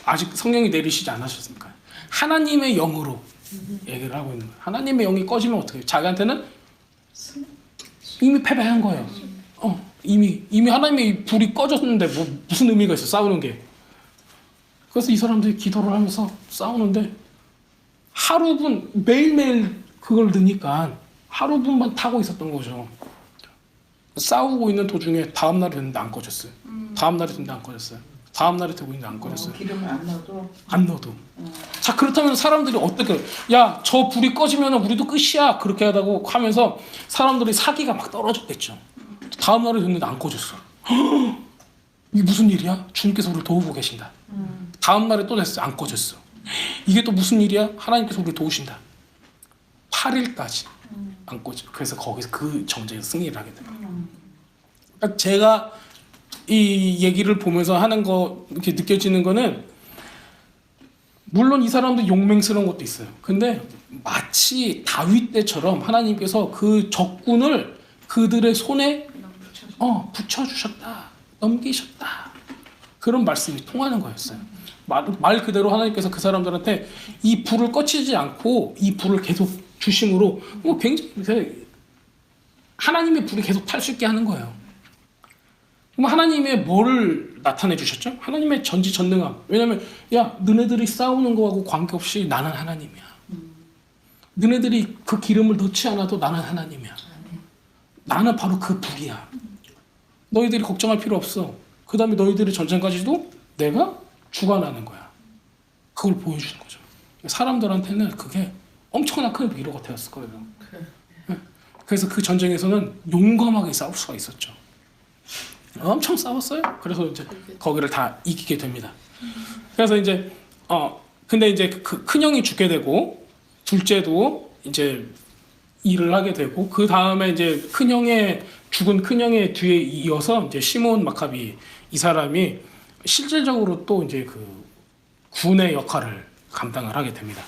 아직 성령이 내리시지 않으셨으니까 하나님의 영으로 얘기를 하고 있는 거예요. 하나님의 영이 꺼지면 어떻게 해요? 자기한테는 이미 패배한 거예요. 이미 하나님의 불이 꺼졌는데 무슨 의미가 있어? 싸우는 게. 그래서 이 사람들이 기도를 하면서 싸우는데 하루분 매일매일 그걸 넣으니까 하루분만 타고 있었던 거죠. 싸우고 있는 도중에 다음 날이 됐는데 안 꺼졌어요. 다음 날이 됐는데 안 꺼졌어요. 다음 날이 되고 있는데 안 꺼졌어요. 기름을 안 넣어도. 안 넣어도. 자, 그렇다면 사람들이 어떻게, 야, 저 불이 꺼지면 우리도 끝이야. 그렇게 하다고 하면서 사람들이 사기가 막 떨어졌겠죠. 다음 날이 됐는데 안 꺼졌어. 이게 무슨 일이야? 주님께서 우리를 도우고 계신다. 다음 날에 또 됐어. 안 꺼졌어. 이게 또 무슨 일이야? 하나님께서 우리를 도우신다. 8일까지 안 꺼져. 그래서 거기서 그 정쟁에서 승리를 하게 돼요. 그러니까 제가 이 얘기를 보면서 하는 거 이렇게 느껴지는 거는 물론 이 사람도 용맹스러운 것도 있어요. 근데 마치 다윗 때처럼 하나님께서 그 적군을 그들의 손에 붙여주셨다, 넘기셨다, 그런 말씀이 통하는 거였어요. 말 그대로 하나님께서 그 사람들한테 이 불을 꺼치지 않고 이 불을 계속 주심으로 굉장히 하나님의 불이 계속 탈 수 있게 하는 거예요. 그럼 하나님의 뭐를 나타내 주셨죠? 하나님의 전지전능함. 왜냐면 야 너네들이 싸우는 거하고 관계없이 나는 하나님이야. 너네들이 그 기름을 넣지 않아도 나는 하나님이야. 나는 바로 그 불이야. 너희들이 걱정할 필요 없어. 그 다음에 너희들의 전쟁까지도 내가 주관하는 거야. 그걸 보여주는 거죠. 사람들한테는 그게 엄청난 큰 위로가 되었을 거예요. 그래서 그 전쟁에서는 용감하게 싸울 수가 있었죠. 엄청 싸웠어요. 그래서 이제 거기를 다 이기게 됩니다. 그래서 이제 근데 이제 그 큰형이 죽게 되고 둘째도 이제 일을 하게 되고 그 다음에 이제 죽은 큰형의 뒤에 이어서 이제 시몬 마카비 이 사람이 실질적으로 또 이제 그 군의 역할을 감당을 하게 됩니다.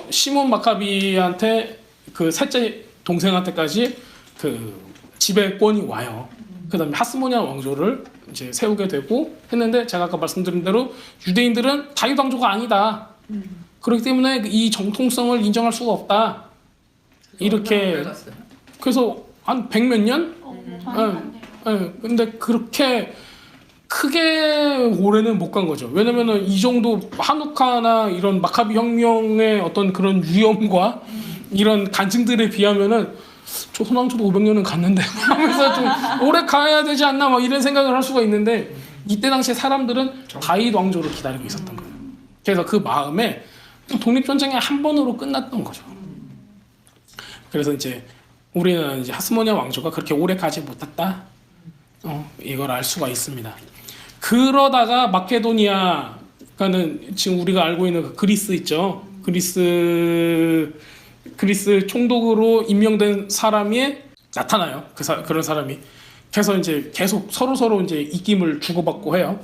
시몬 마카비한테 그 셋째 동생한테까지 그 지배권이 와요. 그다음에 하스모니아 왕조를 이제 세우게 되고 했는데 제가 아까 말씀드린 대로 유대인들은 다윗 왕조가 아니다. 그렇기 때문에 이 정통성을 인정할 수가 없다. 이렇게 그래서 한 100몇 년? 근데 그렇게 크게 오래는 못 간 거죠. 왜냐면은 이 정도 한우카나 이런 마카비 혁명의 어떤 그런 위험과 이런 간증들에 비하면은 조선 왕조도 500년은 갔는데 하면서 좀 오래 가야 되지 않나 막 이런 생각을 할 수가 있는데 이때 당시에 사람들은 다윗 왕조를 기다리고 있었던 거예요. 그래서 그 마음에 독립전쟁이 한 번으로 끝났던 거죠. 그래서 이제 우리는 이제 하스모니아 왕조가 그렇게 오래 가지 못했다. 이걸 알 수가 있습니다. 그러다가 마케도니아가는 지금 우리가 알고 있는 그 그리스 있죠. 그리스 총독으로 임명된 사람이 나타나요. 그런 사람이. 그래서 이제 계속 서로 이제 입김을 주고받고 해요.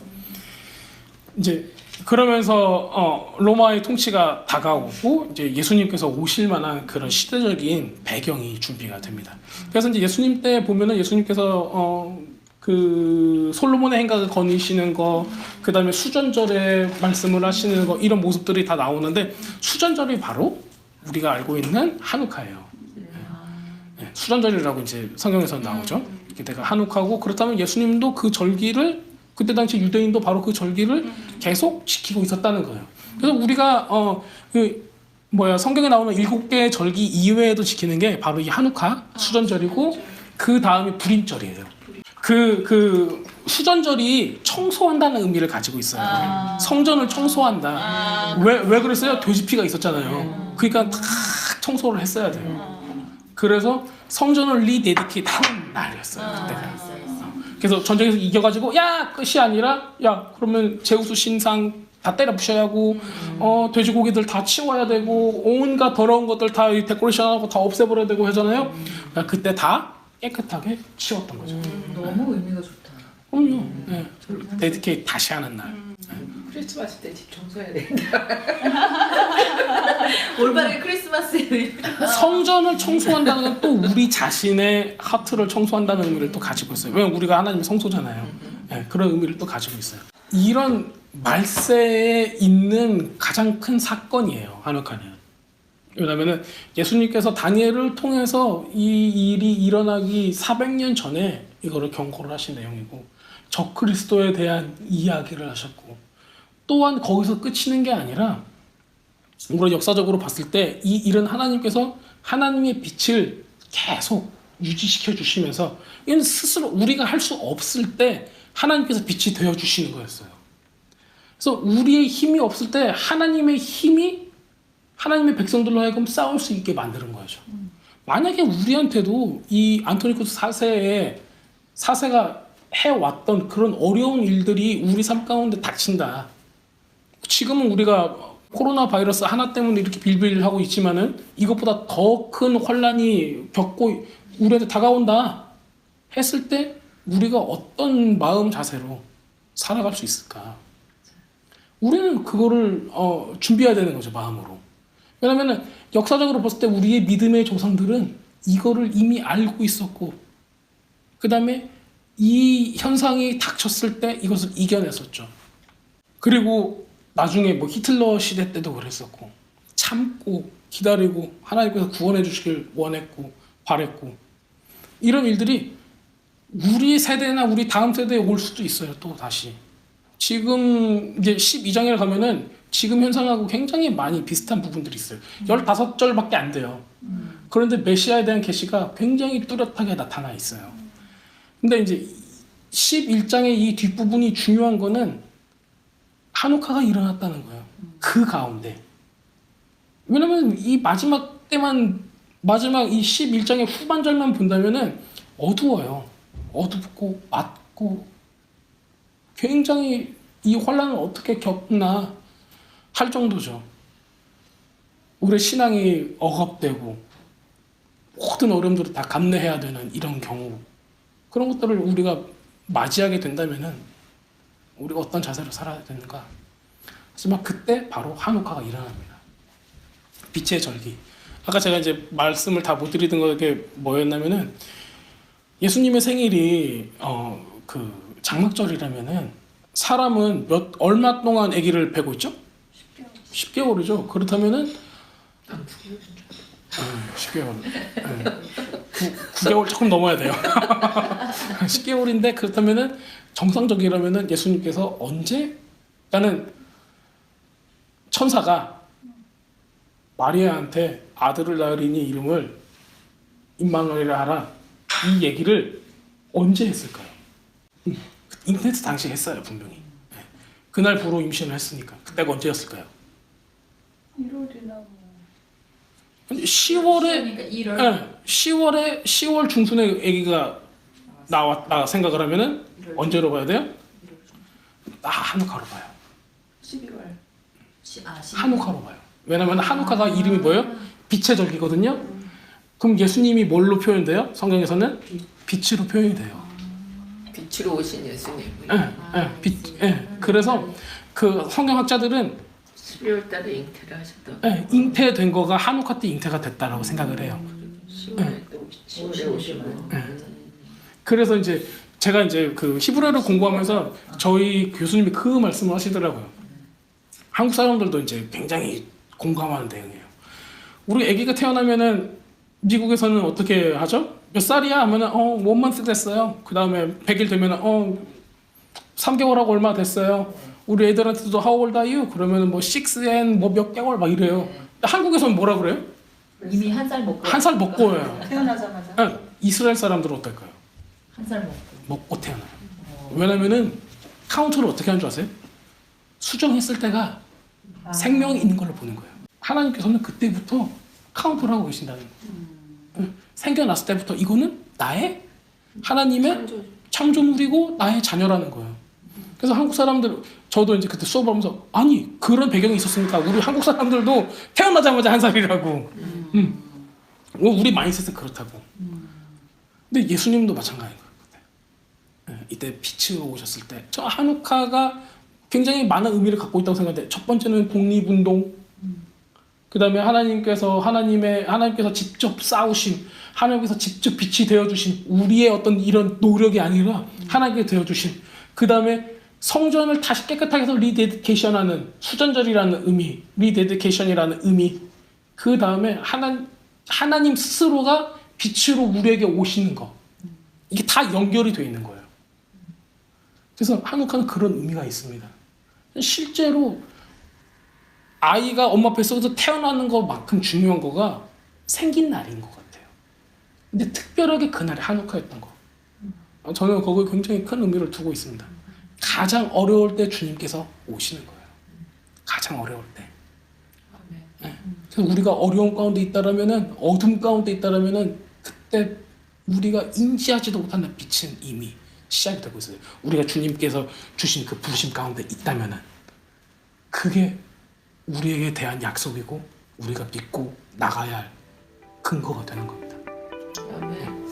이제 그러면서 로마의 통치가 다가오고 이제 예수님께서 오실 만한 그런 시대적인 배경이 준비가 됩니다. 그래서 이제 예수님 때 보면은 예수님께서 그 솔로몬의 행각을 거니시는 거, 그 다음에 수전절에 말씀을 하시는 거 이런 모습들이 다 나오는데 수전절이 바로 우리가 알고 있는 한우카예요. 네, 수전절이라고 이제 성경에서 나오죠. 그때가 한우카고 그렇다면 예수님도 그 절기를 그때 당시 유대인도 바로 그 절기를 계속 지키고 있었다는 거예요. 그래서 우리가 성경에 나오는 7개의 절기 이외에도 지키는 게 바로 이 한우카 수전절이고 그 다음이 불임절이에요. 그 수전절이 청소한다는 의미를 가지고 있어요. 성전을 청소한다. 왜 그랬어요? 돼지피가 있었잖아요. 그러니까 다 청소를 했어야 돼요. 그래서 성전을 리데디케이트 하는 날이었어요. 그때가. 그래서 전쟁에서 이겨가지고 야 끝이 아니라 야 그러면 제우스 신상 다 때려 부셔야 하고 돼지고기들 다 치워야 되고 온갖 더러운 것들 다 데코레이션하고 다 없애버려야 되고 하잖아요. 그때 다 깨끗하게 치웠던 거죠. 너무 의미가 좋다. 그럼요. 네. 데디케이트 다시 하는 날. 크리스마스 때 집 청소해야 된다. 올바른 크리스마스에 성전을 청소한다는 건 또 우리 자신의 하트를 청소한다는 의미를 또 가지고 있어요. 왜냐면 우리가 하나님의 성소잖아요. 네, 그런 의미를 또 가지고 있어요. 이런 말세에 있는 가장 큰 사건이에요. 하누카는. 왜냐면은 예수님께서 다니엘을 통해서 이 일이 일어나기 400년 전에 이거를 경고를 하신 내용이고 적그리스도에 대한 이야기를 하셨고 또한 거기서 끝이는 게 아니라 우리가 역사적으로 봤을 때 이 일은 하나님께서 하나님의 빛을 계속 유지시켜 주시면서 이건 스스로 우리가 할 수 없을 때 하나님께서 빛이 되어 주시는 거였어요. 그래서 우리의 힘이 없을 때 하나님의 힘이 하나님의 백성들로 하여금 싸울 수 있게 만드는 거죠. 만약에 우리한테도 이 안토니쿠스 4세가 해왔던 그런 어려운 일들이 우리 삶 가운데 닥친다. 지금은 우리가 코로나 바이러스 하나 때문에 이렇게 빌빌하고 있지만은 이것보다 더 큰 환란이 겪고 우리한테 다가온다 했을 때 우리가 어떤 마음 자세로 살아갈 수 있을까? 우리는 그거를 준비해야 되는 거죠, 마음으로. 왜냐면은 역사적으로 봤을 때 우리의 믿음의 조상들은 이거를 이미 알고 있었고 그 다음에 이 현상이 닥쳤을 때 이것을 이겨냈었죠. 그리고 나중에 뭐 히틀러 시대 때도 그랬었고 참고 기다리고 하나님께서 구원해 주시길 원했고 바랬고 이런 일들이 우리 세대나 우리 다음 세대에 올 수도 있어요. 또 다시. 지금 이제 12장에 가면은 지금 현상하고 굉장히 많이 비슷한 부분들이 있어요. 15절밖에 안 돼요. 그런데 메시아에 대한 계시가 굉장히 뚜렷하게 나타나 있어요. 근데 이제 11장의 이 뒷부분이 중요한 거는 한우카가 일어났다는 거예요. 그 가운데. 왜냐면 이 마지막 때만 마지막 이 11장의 후반절만 본다면은 어두워요. 어둡고 맞고 굉장히 이 혼란을 어떻게 겪나 할 정도죠. 우리의 신앙이 억압되고 모든 어려움들을 다 감내해야 되는 이런 경우 그런 것들을 우리가 맞이하게 된다면은 우리가 어떤 자세로 살아야 되는가. 하지만 그때 바로 한우카가 일어납니다. 빛의 절기. 아까 제가 이제 말씀을 다 못 드리던 게 뭐였냐면은 예수님의 생일이 그 장막절이라면은 사람은 얼마 동안 아기를 배고 있죠? 10개월이죠. 그렇다면은 10개월. 9개월 조금 넘어야 돼요. 10개월인데 그렇다면은 정상적이라면은 예수님께서 언제? 라는 천사가 마리아한테 아들을 낳으리니 이름을 임마누엘이라 하라. 이 얘기를 언제 했을까요? 인터넷 당시 했어요 분명히. 네. 그날 부로 임신을 했으니까 그때가 언제였을까요? 1월이나 뭐 10월에 그러니까 1월 10월 중순에 아기가 나왔다 생각을 하면은 언제로 봐야 돼요? 한우카로 봐요. 12월. 한우카로 봐요. 왜냐면 한우카가 이름이 뭐예요? 빛의 절기거든요. 그럼 예수님이 뭘로 표현돼요? 성경에서는 빛으로 표현이 돼요. 빛으로 오신 예수님. 그래서 그 성경학자들은 12월 달에 잉태를 하셨다. 잉태된 거가 한우카 때 잉태가 됐다라고 생각을 해요. 10월에 또 10월에 오시면. 그래서 이제 제가 이제 그 히브리어를 공부하면서 저희 교수님이 그 말씀을 하시더라고요. 한국 사람들도 이제 굉장히 공감하는 내용이에요. 우리 아기가 태어나면은 미국에서는 어떻게 하죠? 몇 살이야? 하면은 1month 됐어요. 그 다음에 100일 되면은 3개월하고 얼마 됐어요. 우리 애들한테도 how old are you? 그러면은 뭐 6 and 뭐 몇 개월 막 이래요. 한국에서는 뭐라 그래요? 이미 한 살 먹고 한 살 먹고 해요. 태어나자마자. 이스라엘 사람들은 어떨까요? 한 살 먹고 태어나요. 왜냐면은 카운트를 어떻게 하는 줄 아세요? 수정했을 때가 생명이 있는 걸로 보는 거예요. 하나님께서는 그때부터 카운트를 하고 계신다는 거예요. 생겨났을 때부터 이거는 나의 하나님의 창조물이고 나의 자녀라는 거예요. 그래서 한국 사람들 저도 이제 그때 수업하면서 아니 그런 배경이 있었으니까 우리 한국 사람들도 태어나자마자 한 살이라고. 우리 마인드셋은 그렇다고. 근데 예수님도 마찬가지인 거예요. 이때 빛으로 오셨을 때 저 한우카가 굉장히 많은 의미를 갖고 있다고 생각하는데 첫 번째는 독립운동, 그 다음에 하나님께서 직접 싸우신, 하나님께서 직접 빛이 되어주신 우리의 어떤 이런 노력이 아니라 하나님께 되어주신, 그 다음에 성전을 다시 깨끗하게 해서 리데디케이션하는 수전절이라는 의미, 리데디케이션이라는 의미, 그 다음에 하나님 스스로가 빛으로 우리에게 오시는 거, 이게 다 연결이 되어 있는 거예요. 그래서 한우카는 그런 의미가 있습니다. 실제로 아이가 엄마 뱃속에서 태어나는 것만큼 중요한 거가 생긴 날인 것 같아요. 근데 특별하게 그날이 한우카였던 거. 저는 거기에 굉장히 큰 의미를 두고 있습니다. 가장 어려울 때 주님께서 오시는 거예요. 가장 어려울 때. 그래서 우리가 어려움 가운데 있다라면은, 어둠 가운데 있다라면은 그때 우리가 인지하지도 못하는 빛은 이미 시작이 되고 있어요. 우리가 주님께서 주신 그 부르심 가운데 있다면은 그게 우리에게 대한 약속이고 우리가 믿고 나가야 할 근거가 되는 겁니다. 아멘.